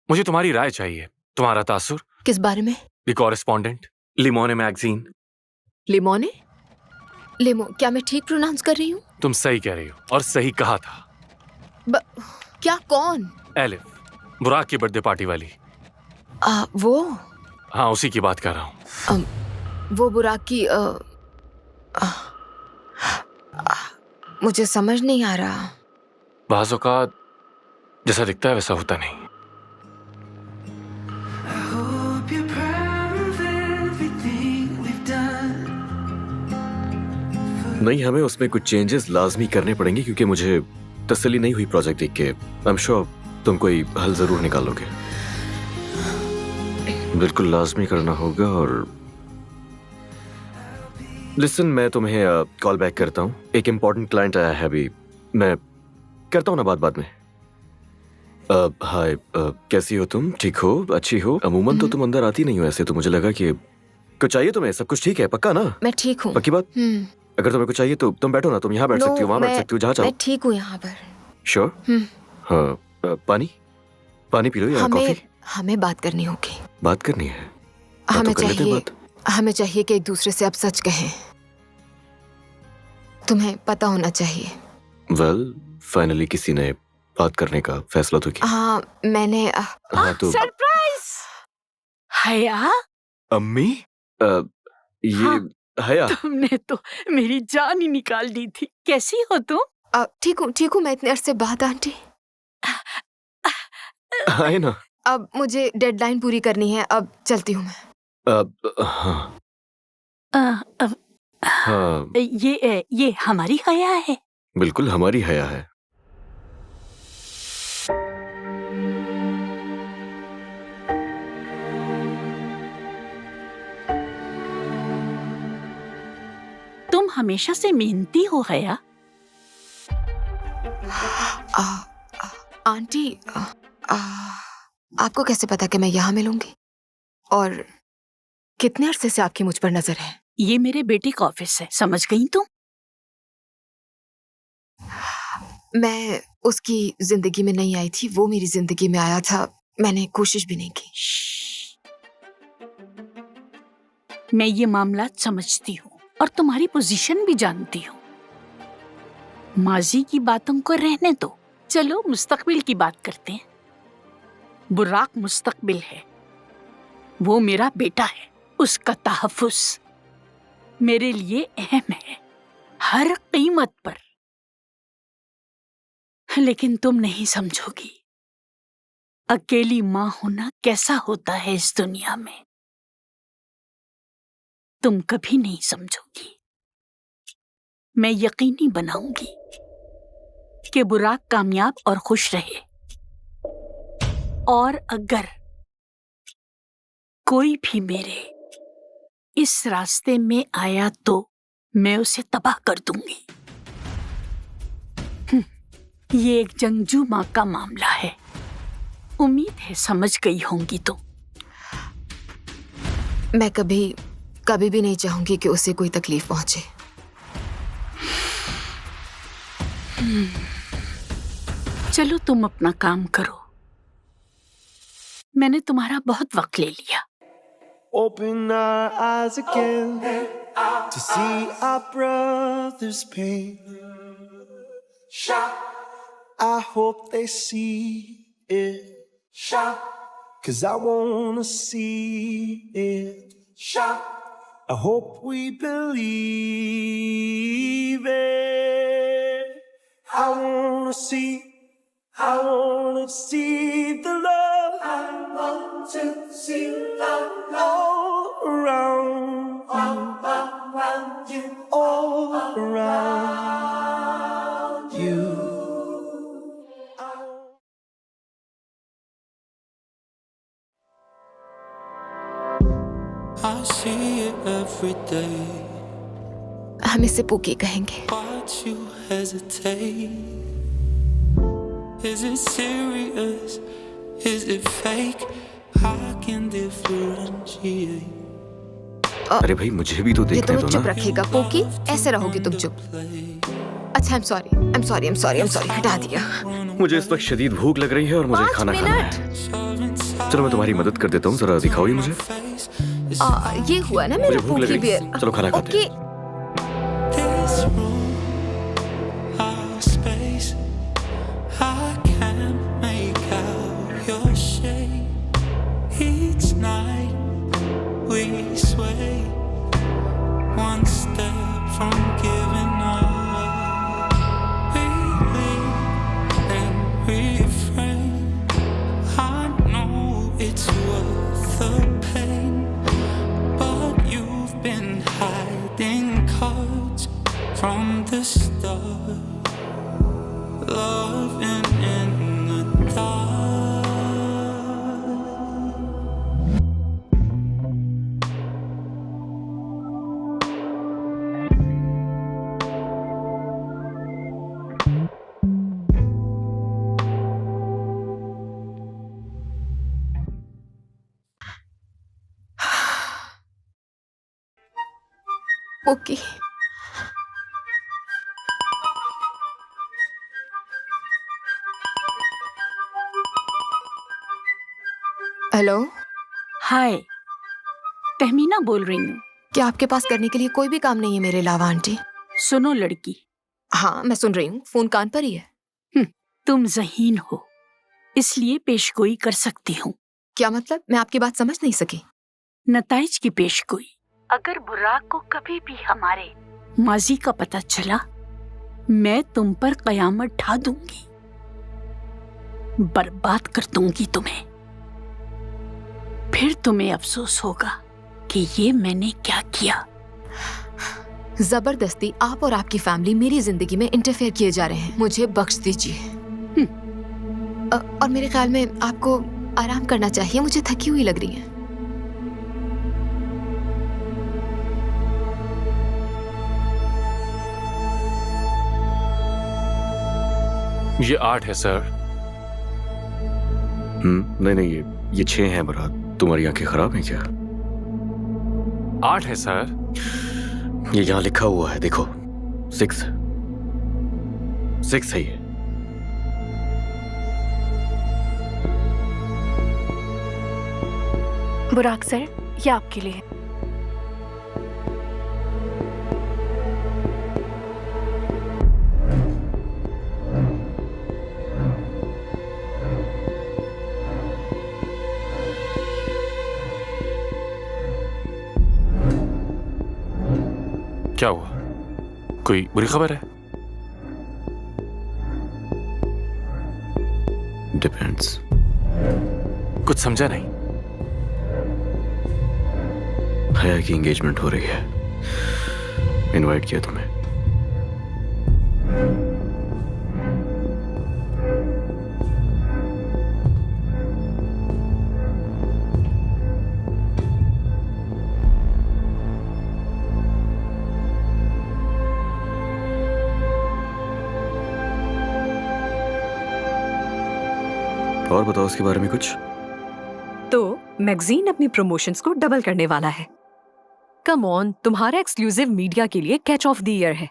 मुझे तुम्हारी राय चाहिए। तुम्हारा तासुर। किस बारे में? The correspondent, Limone magazine. Limone? Limo, क्या मैं ठीक प्रोनाउंस कर रही हूँ? तुम सही कह रही हो और सही कहा था। क्या? कौन? एलिफ, बुराक की बर्थडे पार्टी वाली। वो? हाँ, उसी की बात कर रहा हूँ। वो बुराक की मुझे समझ नहीं आ रहा। बाज़ औक़ात जैसा दिखता है वैसा होता नहीं। नहीं, हमें उसमें कुछ चेंजेस लाजमी करने पड़ेंगे क्योंकि मुझे तसल्ली नहीं हुई प्रोजेक्ट देख के। आई एम श्योर तुम कोई हल जरूर निकालोगे। बिल्कुल लाजमी करना होगा। और लिसन, मैं तुम्हें कॉल बैक करता हूँ। एक इम्पोर्टेंट क्लाइंट आया है अभी। मैं करता हूँ ना बात बाद में। हाय, कैसी हो तुम? ठीक हो? अच्छी हो? अमूमन तो तुम अंदर आती नहीं हो ऐसे, तो मुझे लगा कि कुछ चाहिए तुम्हें। सब कुछ ठीक है? पक्का ना? मैं ठीक हूँ। पक्की बात? अगर तुम्हें कुछ चाहिए तो तुम बैठो ना। तुम यहाँ बैठ सकती हो, वहाँ बैठ सकती हो, जहाँ चाहो। मैं ठीक हूँ यहाँ पर। श्योर? हाँ। पानी पी लो या कॉफी? हमें बात करनी होगी। बात करनी है? हमें चाहिए कि एक दूसरे से अब सच कहें। तुम्हें पता होना चाहिए। वेल, फाइनली किसी ने बात करने का फैसला तो किया। हाँ, मैंने हाँ, तो सरप्राइज! हया, अम्मी, ये हया। तुमने तो मेरी जान ही निकाल दी थी। कैसी हो तुम? ठीक हूँ। मैं इतने अरसे बाद आंटी। आए ना। अब मुझे डेडलाइन पूरी करनी है। अब चलती हूँ मैं। हाँ, ये हमारी हया है। बिल्कुल हमारी हया है। तुम हमेशा से मेहनती हो हया। आंटी, आपको कैसे पता कि मैं यहाँ मिलूंगी? और कितने अरसे से आपकी मुझ पर नजर है? ये मेरे बेटे का ऑफिस है, समझ गई तुम? मैं उसकी जिंदगी में नहीं आई थी, वो मेरी जिंदगी में आया था। मैंने कोशिश भी नहीं की। मैं ये मामला समझती हूँ और तुम्हारी पोजीशन भी जानती हूँ। माजी की बातों को रहने दो, चलो मुस्तकबिल की बात करते हैं। बुराक मुस्तकबिल है, वो मेरा बेटा है। उसका तहफ्फुज़ मेरे लिए अहम है, हर कीमत पर। लेकिन तुम नहीं समझोगी अकेली माँ होना कैसा होता है इस दुनिया में। तुम कभी नहीं समझोगी। मैं यकीनी बनाऊंगी कि बुराक कामयाब और खुश रहे। और अगर कोई भी मेरे इस रास्ते में आया तो मैं उसे तबाह कर दूंगी। ये एक जंगजू माँ का मामला है। उम्मीद है समझ गई होंगी तुम। मैं कभी भी नहीं चाहूंगी कि उसे कोई तकलीफ पहुंचे। चलो तुम अपना काम करो, मैंने तुम्हारा बहुत वक्त ले लिया। Open our eyes again to see our brother's pain. I hope they see it, 'cause I wanna see it. I hope we believe it. I wanna see the love. I want to see love all around you, all around you. I see it every day. हम इसे पुकी कहेंगे। Watch you hesitate. Is it serious? Is it fake? I can differentiate. अरे भाई मुझे भी तो ये देखने तुम्हें दो चुप ना। रखेगा पोकी, ऐसे रहोगे तुम चुप। अच्छा, I'm sorry, हटा दिया। मुझे इस वक्त शदीद भूख लग रही है और मुझे 5 खाना खाना है। चलो मैं तुम्हारी मदद कर देता हूँ, जरा दिखाओ ये मुझे। ये हुआ ना मुझे मेरा भूख लग पोकी रही है। बियर। चलो खाना खाते हैं। This room, our space, I can't make out your shape. Each night we sway, one step from giving up. We live and refrain. I know it's worth the pain, but you've been hiding cards from the start, loving in the dark. पोकी, hello, hi, Tahmina बोल रही हूँ। क्या आपके पास करने के लिए कोई भी काम नहीं है मेरे अलावा आंटी? सुनो लड़की, हाँ मैं सुन रही हूँ, फोन कान पर ही है। तुम ज़हीन हो, इसलिए पेशगोई कर सकती हूँ। क्या मतलब? मैं आपकी बात समझ नहीं सकी। नताइज की पेशगोई। अगर बुर्राक को कभी भी हमारे माजी का पता चला, मैं तुम पर कयामत ढा दूंगी, बर्बाद कर दूंगी तुम्हें। फिर तुम्हें अफसोस होगा कि ये मैंने क्या किया। जबरदस्ती आप और आपकी फैमिली मेरी जिंदगी में इंटरफेयर किए जा रहे हैं, मुझे बख्श दीजिए। और मेरे ख्याल में आपको आराम करना चाहिए, मुझे थकी हुई लग रही है। ये 8 है सर। नहीं ये 6 हैं मुराद। तुम्हारी आंखें खराब हैं क्या? 8 है सर। ये यहाँ लिखा हुआ है, देखो 6 है ये। बुराक सर, ये आपके लिए। क्या हुआ? कोई बुरी खबर है? डिपेंड्स। कुछ समझा नहीं। हया की एंगेजमेंट हो रही है, इनवाइट किया तुम्हें। और बताओ उसके बारे में कुछ। तो मैगजीन अपनी प्रमोशंस को डबल करने वाला है। कम ऑन, तुम्हारा एक्सक्लूसिव मीडिया के लिए कैच ऑफ द ईयर है।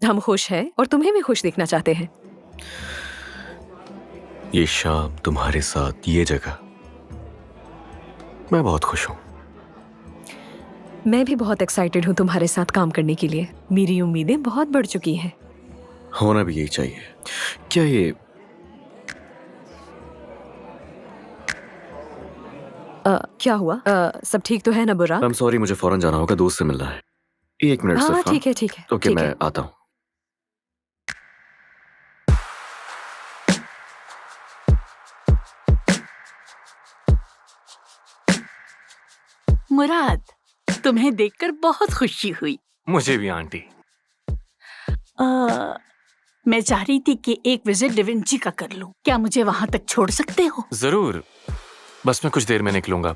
हम खुश हैं और तुम्हें भी खुश देखना चाहते हैं। ये शाम तुम्हारे साथ, ये जगह, मैं बहुत खुश हूं। मैं भी बहुत एक्साइटेड हूँ तुम्हारे साथ काम करने के लिए। मेरी उम्मीदें बहुत बढ़ चुकी हैं। होना भी यही चाहिए। क्या ये क्या हुआ? सब ठीक तो है ना बुरा? I'm sorry, मुझे फौरन जाना होगा, दोस्त से मिलना है। 1 मिनट हाँ सिर्फ। ठीक है ठीक है। ओके, ठीक मैं है। आता हूँ। मुराद, तुम्हें देखकर बहुत खुशी हुई। मुझे भी आंटी। मैं चाह रही थी कि एक विजिट डिविंची का कर लूं। क्या मुझे वहां तक छोड़ सकते हो? जरूर, बस मैं कुछ देर में निकलूंगा।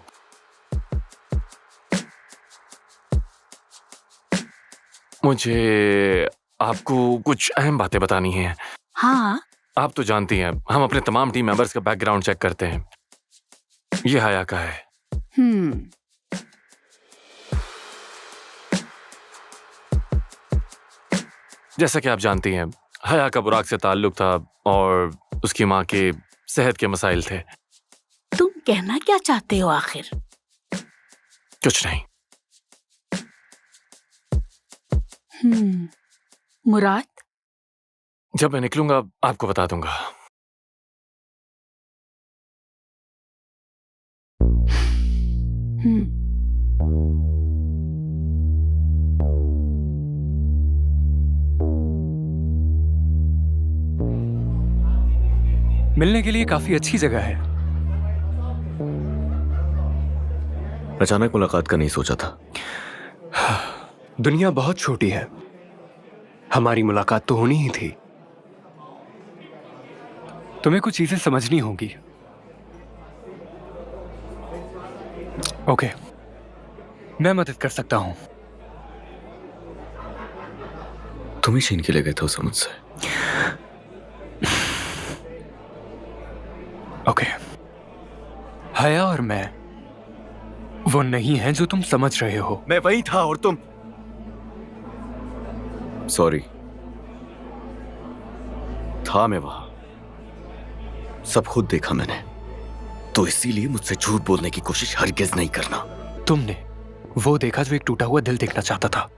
मुझे आपको कुछ अहम बातें बतानी हैं। हाँ, आप तो जानती हैं हम अपने तमाम टीम मेंबर्स का बैकग्राउंड चेक करते हैं। ये हया का है। जैसा कि आप जानती हैं हया का बुराक से ताल्लुक था और उसकी माँ के सेहत के मसाइल थे। तुम कहना क्या चाहते हो आखिर? कुछ नहीं। मुराद, जब मैं निकलूंगा आपको बता दूंगा। मिलने के लिए काफी अच्छी जगह है। अचानक मुलाकात का नहीं सोचा था। दुनिया बहुत छोटी है, हमारी मुलाकात तो होनी ही थी। तुम्हें कुछ चीजें समझनी होंगी। ओके, मैं मदद कर सकता हूं। तुम ही छीन के ले गए थे उसे मुझसे। ओके, हया और मैं वो नहीं है जो तुम समझ रहे हो। मैं वही था और तुम। सॉरी, था मैं वहां, सब खुद देखा मैंने, तो इसीलिए मुझसे झूठ बोलने की कोशिश हरगिज नहीं करना। तुमने वो देखा जो एक टूटा हुआ दिल देखना चाहता था,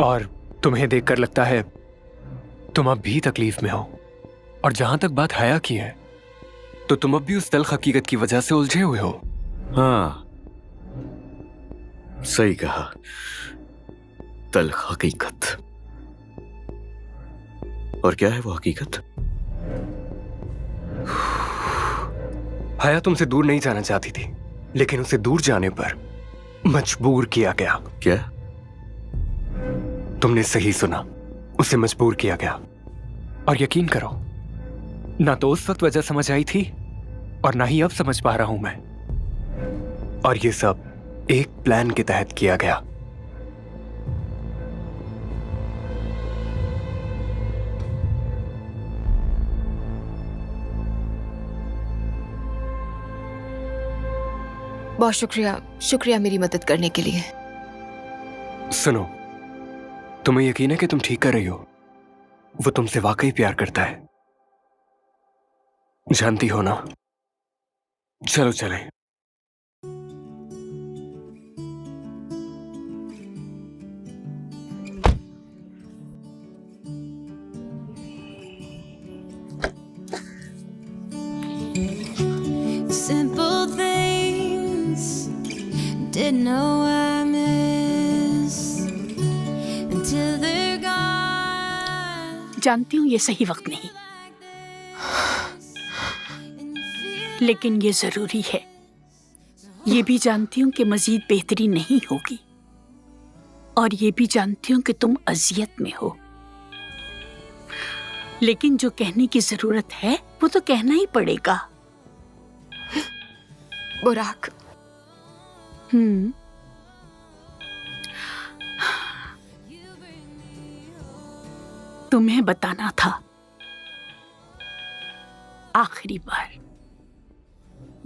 और तुम्हें देखकर लगता है तुम अब भी तकलीफ में हो। और जहां तक बात हया की है, तो तुम अब भी उस तल्ख हकीकत की वजह से उलझे हुए हो। हाँ, सही कहा, तल्ख हकीकत। और क्या है वो हकीकत? हया तुमसे दूर नहीं जाना चाहती थी, लेकिन उसे दूर जाने पर मजबूर किया गया। क्या? तुमने सही सुना, उसे मजबूर किया गया। और यकीन करो, ना तो उस वक्त वजह समझ आई थी और ना ही अब समझ पा रहा हूं मैं। और ये सब एक प्लान के तहत किया गया। बहुत शुक्रिया, शुक्रिया मेरी मदद करने के लिए। सुनो, तुम्हें यकीन है कि तुम ठीक कर रही हो? वो तुमसे वाकई प्यार करता है, जानती हो ना? चलो चलें। Simple things didn't know I miss until they're gone. जानती हूँ ये सही वक्त नहीं, लेकिन ये जरूरी है। ये भी जानती हूँ कि मजीद बेहतरी नहीं होगी, और ये भी जानती हूँ कि तुम अजियत में हो। लेकिन जो कहने की जरूरत है वो तो कहना ही पड़ेगा। बुराक, तुम्हें बताना था आखिरी बार।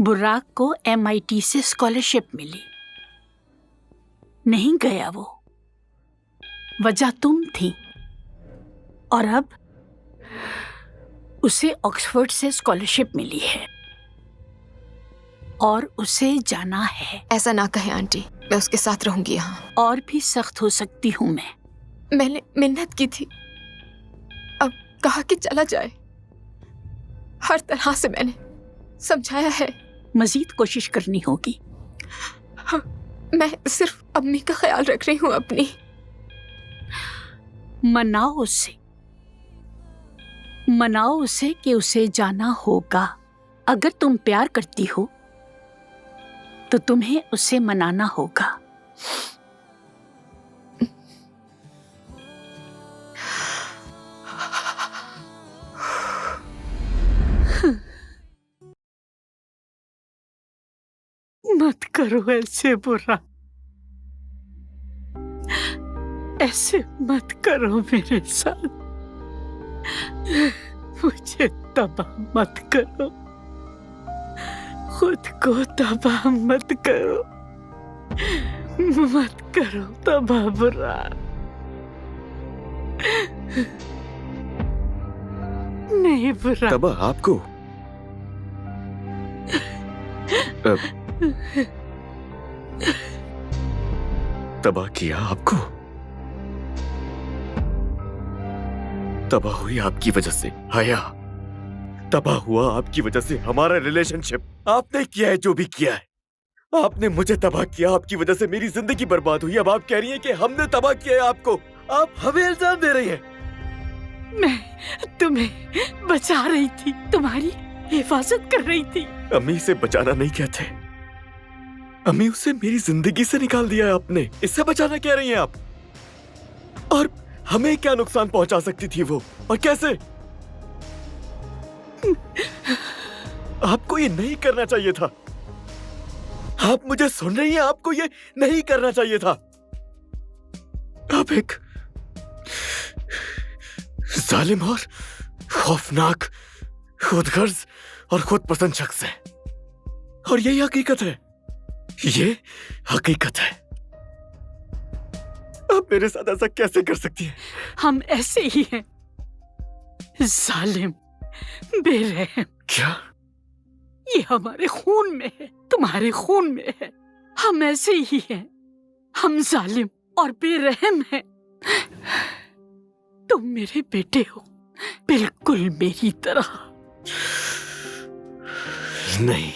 बुराक को MIT से स्कॉलरशिप मिली, नहीं गया वो, वजह तुम थी। और अब उसे ऑक्सफोर्ड से स्कॉलरशिप मिली है और उसे जाना है। ऐसा ना कहे आंटी, मैं उसके साथ रहूंगी यहाँ। और भी सख्त हो सकती हूँ मैं। मैंने मिन्नत की थी, अब कहा कि चला जाए। हर तरह से मैंने समझाया है। मजीद कोशिश करनी होगी। हाँ, मैं सिर्फ अम्मी का ख्याल रख रही हूँ अपनी। मनाओ उसे कि उसे जाना होगा। अगर तुम प्यार करती हो तो तुम्हें उसे मनाना होगा। मत करो ऐसे बुरा, ऐसे मत करो मेरे साथ, मुझे तबाह मत करो, खुद को तबाह मत करो, मत करो तबाह बुराक। नहीं बुराक। तबाह आपको? तबाह किया आपको? तबाह हुई आपकी वजह से हया, तबाह हुआ आपकी वजह से हमारा रिलेशनशिप। आपने किया है जो भी किया है, आपने मुझे तबाह किया, आपकी वजह से मेरी जिंदगी बर्बाद हुई। अब आप कह रही हैं कि हमने तबाह किया है आपको, आप हमें इल्जाम दे रही हैं। मैं तुम्हें बचा रही थी, तुम्हारी हिफाजत कर रही थी। अम्मी से बचाना नहीं कहते, अम्मी उसे मेरी जिंदगी से निकाल दिया है आपने, इससे बचाना कह रही हैं आप। और हमें क्या नुकसान पहुंचा सकती थी वो, और कैसे? आपको ये नहीं करना चाहिए था। आप मुझे सुन रही हैं? आपको ये नहीं करना चाहिए था। आप एक जालिम और खौफनाक, खुदगर्ज और खुद पसंद शख्स है, और यही हकीकत है, ये हकीकत है। आप मेरे साथ ऐसा कैसे कर सकती हैं? हम ऐसे ही हैं, जालिम, बेरहम। क्या? ये हमारे खून में है, तुम्हारे खून में है। हम ऐसे ही हैं, हम जालिम और बेरहम हैं। तुम मेरे बेटे हो, बिल्कुल मेरी तरह। नहीं,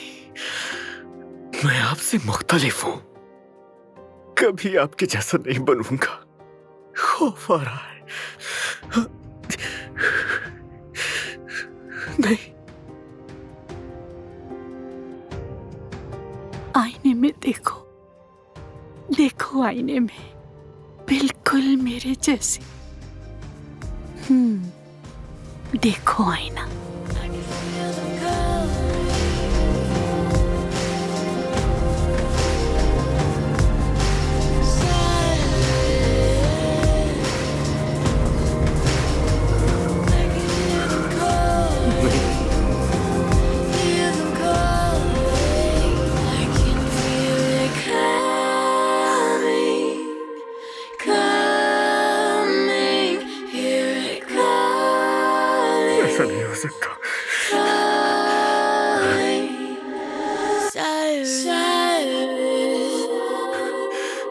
मैं आपसे मुख्तलिफ हूं, कभी आपके जैसा नहीं बनूंगा। खौफ आ रहा है। नहीं। आईने में देखो, देखो आईने में, बिल्कुल मेरे जैसे। देखो आईना। ऐसा नहीं हो सकता।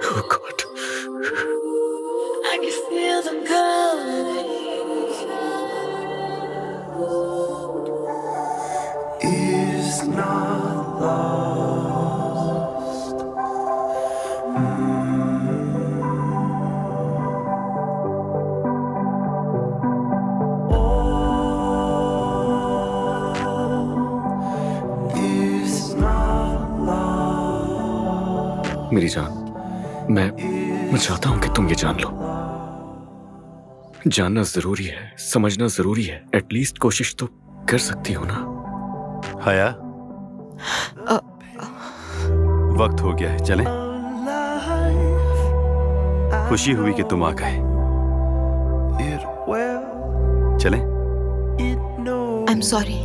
Oh God. I can feel them coming. Is not lost. Is not lost. मेरी जान, मैं चाहता हूं कि तुम ये जान लो। जानना जरूरी है, समझना जरूरी है, एटलीस्ट कोशिश तो कर सकती हो ना। हया, वक्त हो गया है, चलें? खुशी हुई कि तुम आ गए। चलें? I am sorry.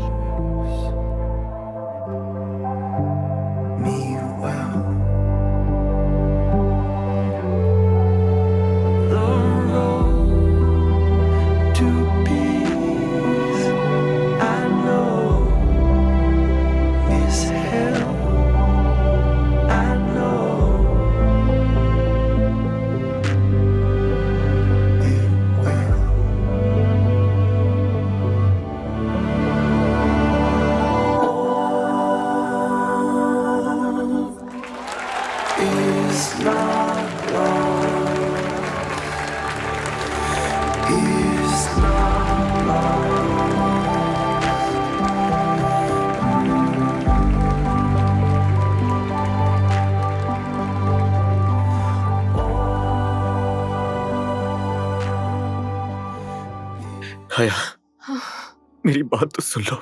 हया, मेरी बात तो सुन लो।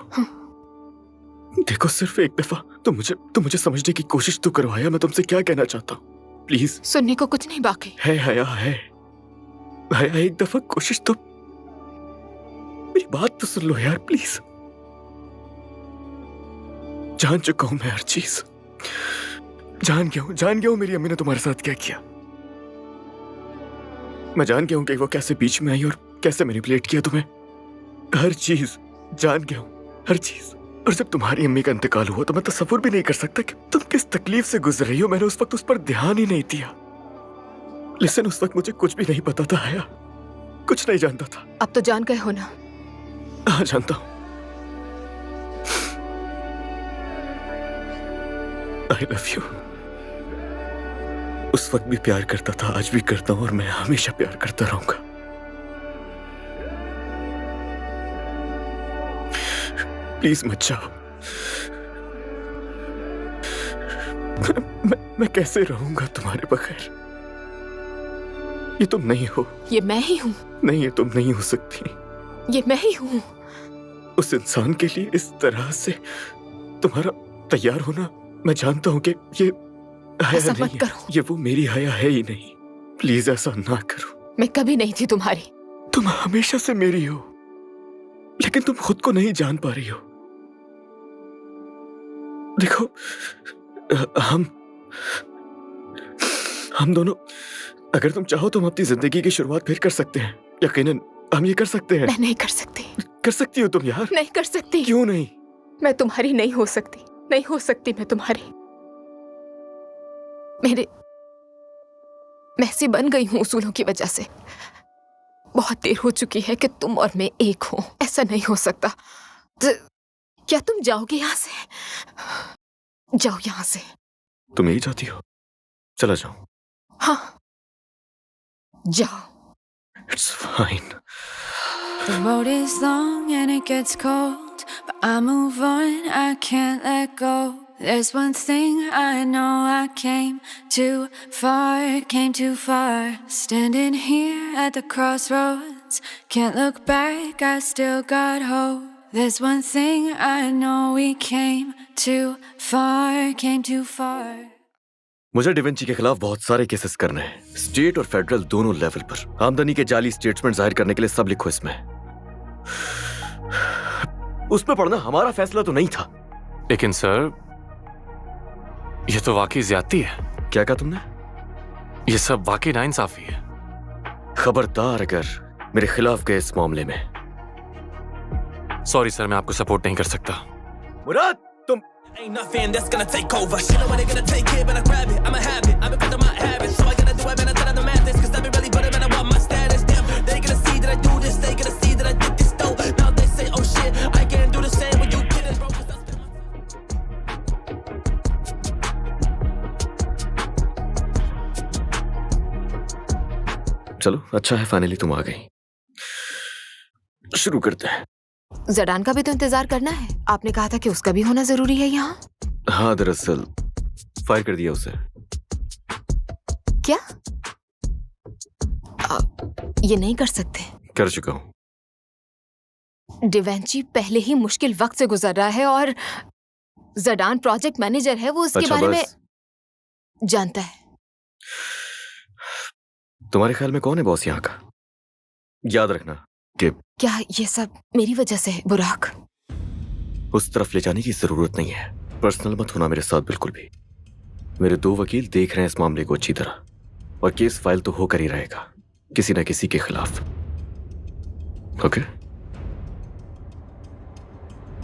देखो, सिर्फ एक दफा तो मुझे समझने की कोशिश तो करो। हया, मैं तुमसे क्या कहना चाहता हूँ, प्लीज। सुनने को कुछ नहीं बाकी है हया, है हया, एक दफा कोशिश तो मेरी बात तो सुन लो यार प्लीज। जान चुका हूं मैं हर चीज। जान गया हूं मेरी अम्मी ने तुम्हारे साथ क्या किया। मैं जान गया हूं कि वो कैसे बीच में आई और कैसे मैनिपुलेट किया तुम्हें। हर चीज जान गया हूं, हर चीज। और जब तुम्हारी अम्मी का इंतकाल हुआ तो मैं तसव्वुर भी नहीं कर सकता कि तुम किस तकलीफ से गुजर रही हो। मैंने उस वक्त उस पर ध्यान ही नहीं दिया। लेकिन उस वक्त मुझे कुछ भी नहीं पता था हया, कुछ नहीं जानता था। अब तो जान गए हो ना? हाँ जानता हूं। आई लव यू। उस वक्त भी प्यार करता था, आज भी करता हूं और मैं हमेशा प्यार करता रहूंगा। प्लीज मत जाओ। मैं कैसे रहूंगा तुम्हारे बगैर? ये तुम नहीं हो। ये मैं ही हूँ। नहीं, ये तुम नहीं हो सकती। ये मैं ही हूँ। उस इंसान के लिए इस तरह से तुम्हारा तैयार होना, मैं जानता हूं कि ये हया ऐसा नहीं मत है। करो। ये वो मेरी हया है ही नहीं। प्लीज ऐसा ना करो। मैं कभी नहीं थी तुम्हारी। तुम हमेशा से मेरी हो, लेकिन तुम खुद को नहीं जान पा रही हो। देखो, हम दोनों, अगर तुम चाहो तो हम अपनी जिंदगी की शुरुआत फिर कर सकते हैं। यकीनन हम ये कर सकते हैं। मैं नहीं कर सकती। कर सकती हो तुम यार। नहीं कर सकती। क्यों नहीं? मैं तुम्हारी नहीं हो सकती। नहीं हो सकती मैं तुम्हारी। मैं ऐसी बन गई हूँ उसूलों की वजह से। बहुत देर हो चुकी है कि तुम और मैं एक हो। ऐसा नहीं हो सकता। क्या तुम जाओगे यहाँ से? जाओ यहाँ से। तुम यही चाहती हो? चला जाओ। हाँ, जाओ। It's fine. The road is long and it gets cold, but I move on, I can't let go. There's one thing I know, I came too far, standing here at the crossroads, can't look back, I still got hope. There's one thing I know, we came too far. मुझे da Vinci के खिलाफ बहुत सारे cases करने हैं, state और federal दोनों level पर। आमदनी के जाली स्टेटमेंट जाहिर करने के लिए सब लिखो इसमें। उसमें पढ़ना हमारा फैसला तो नहीं था। लेकिन सर, ये तो वाकई ज्यादती है। क्या कहा तुमने? ये सब वाकई नाइंसाफी है। खबरदार अगर मेरे खिलाफ गए इस मामले में। सॉरी सर, मैं आपको सपोर्ट नहीं कर सकता। मुराद, तुम Ain't nothing that's gonna take over. Shit, know when they gonna take it, but I grab it. I'm a habit. I'm because of my habit. So I gotta do it, man. I thought I don't math this. Cause I be really better, man. I want my status. Damn, they gonna see that I do this. They gonna see that I did this, though. Now they say, oh shit, I can't do the same when you did it, bro. Cause I spent चलो, अच्छा है finally तुम आ गई। शुरू करते हैं। जडान का भी तो इंतजार करना है। आपने कहा था कि उसका भी होना जरूरी है यहाँ। हाँ, दरअसल फायर कर दिया उसे। क्या? ये नहीं कर सकते। कर चुका हूँ। डिवेंची पहले ही मुश्किल वक्त से गुजर रहा है और जडान प्रोजेक्ट मैनेजर है, वो इसके अच्छा, बारे बस। में जानता है। तुम्हारे ख्याल में कौन है बॉस यहाँ का? याद रखना कि क्या ये सब मेरी वजह से है बुराक? उस तरफ ले जाने की जरूरत नहीं है। पर्सनल मत होना मेरे साथ बिल्कुल भी। मेरे 2 वकील देख रहे हैं इस मामले को अच्छी तरह, और केस फाइल तो होकर ही रहेगा किसी न किसी के खिलाफ। ओके?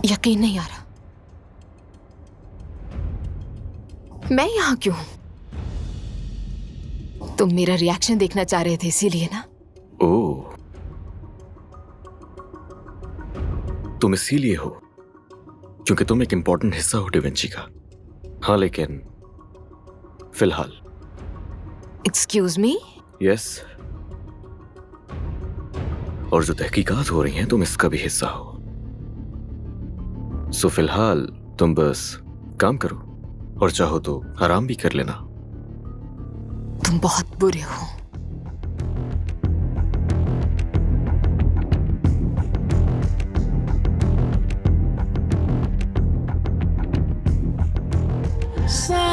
यकीन नहीं आ रहा। मैं यहाँ क्यों हूं? तुम मेरा रिएक्शन देखना चाह रहे थे इसीलिए ना? ओह, तुम इसीलिए हो क्योंकि तुम एक इंपॉर्टेंट हिस्सा हो डिविंची का। हाँ, लेकिन फिलहाल। Excuse me? यस। और जो तहकीकात हो रही हैं तुम इसका भी हिस्सा हो। सो फिलहाल तुम बस काम करो, और चाहो तो आराम भी कर लेना। तुम बहुत बुरे हो। Slide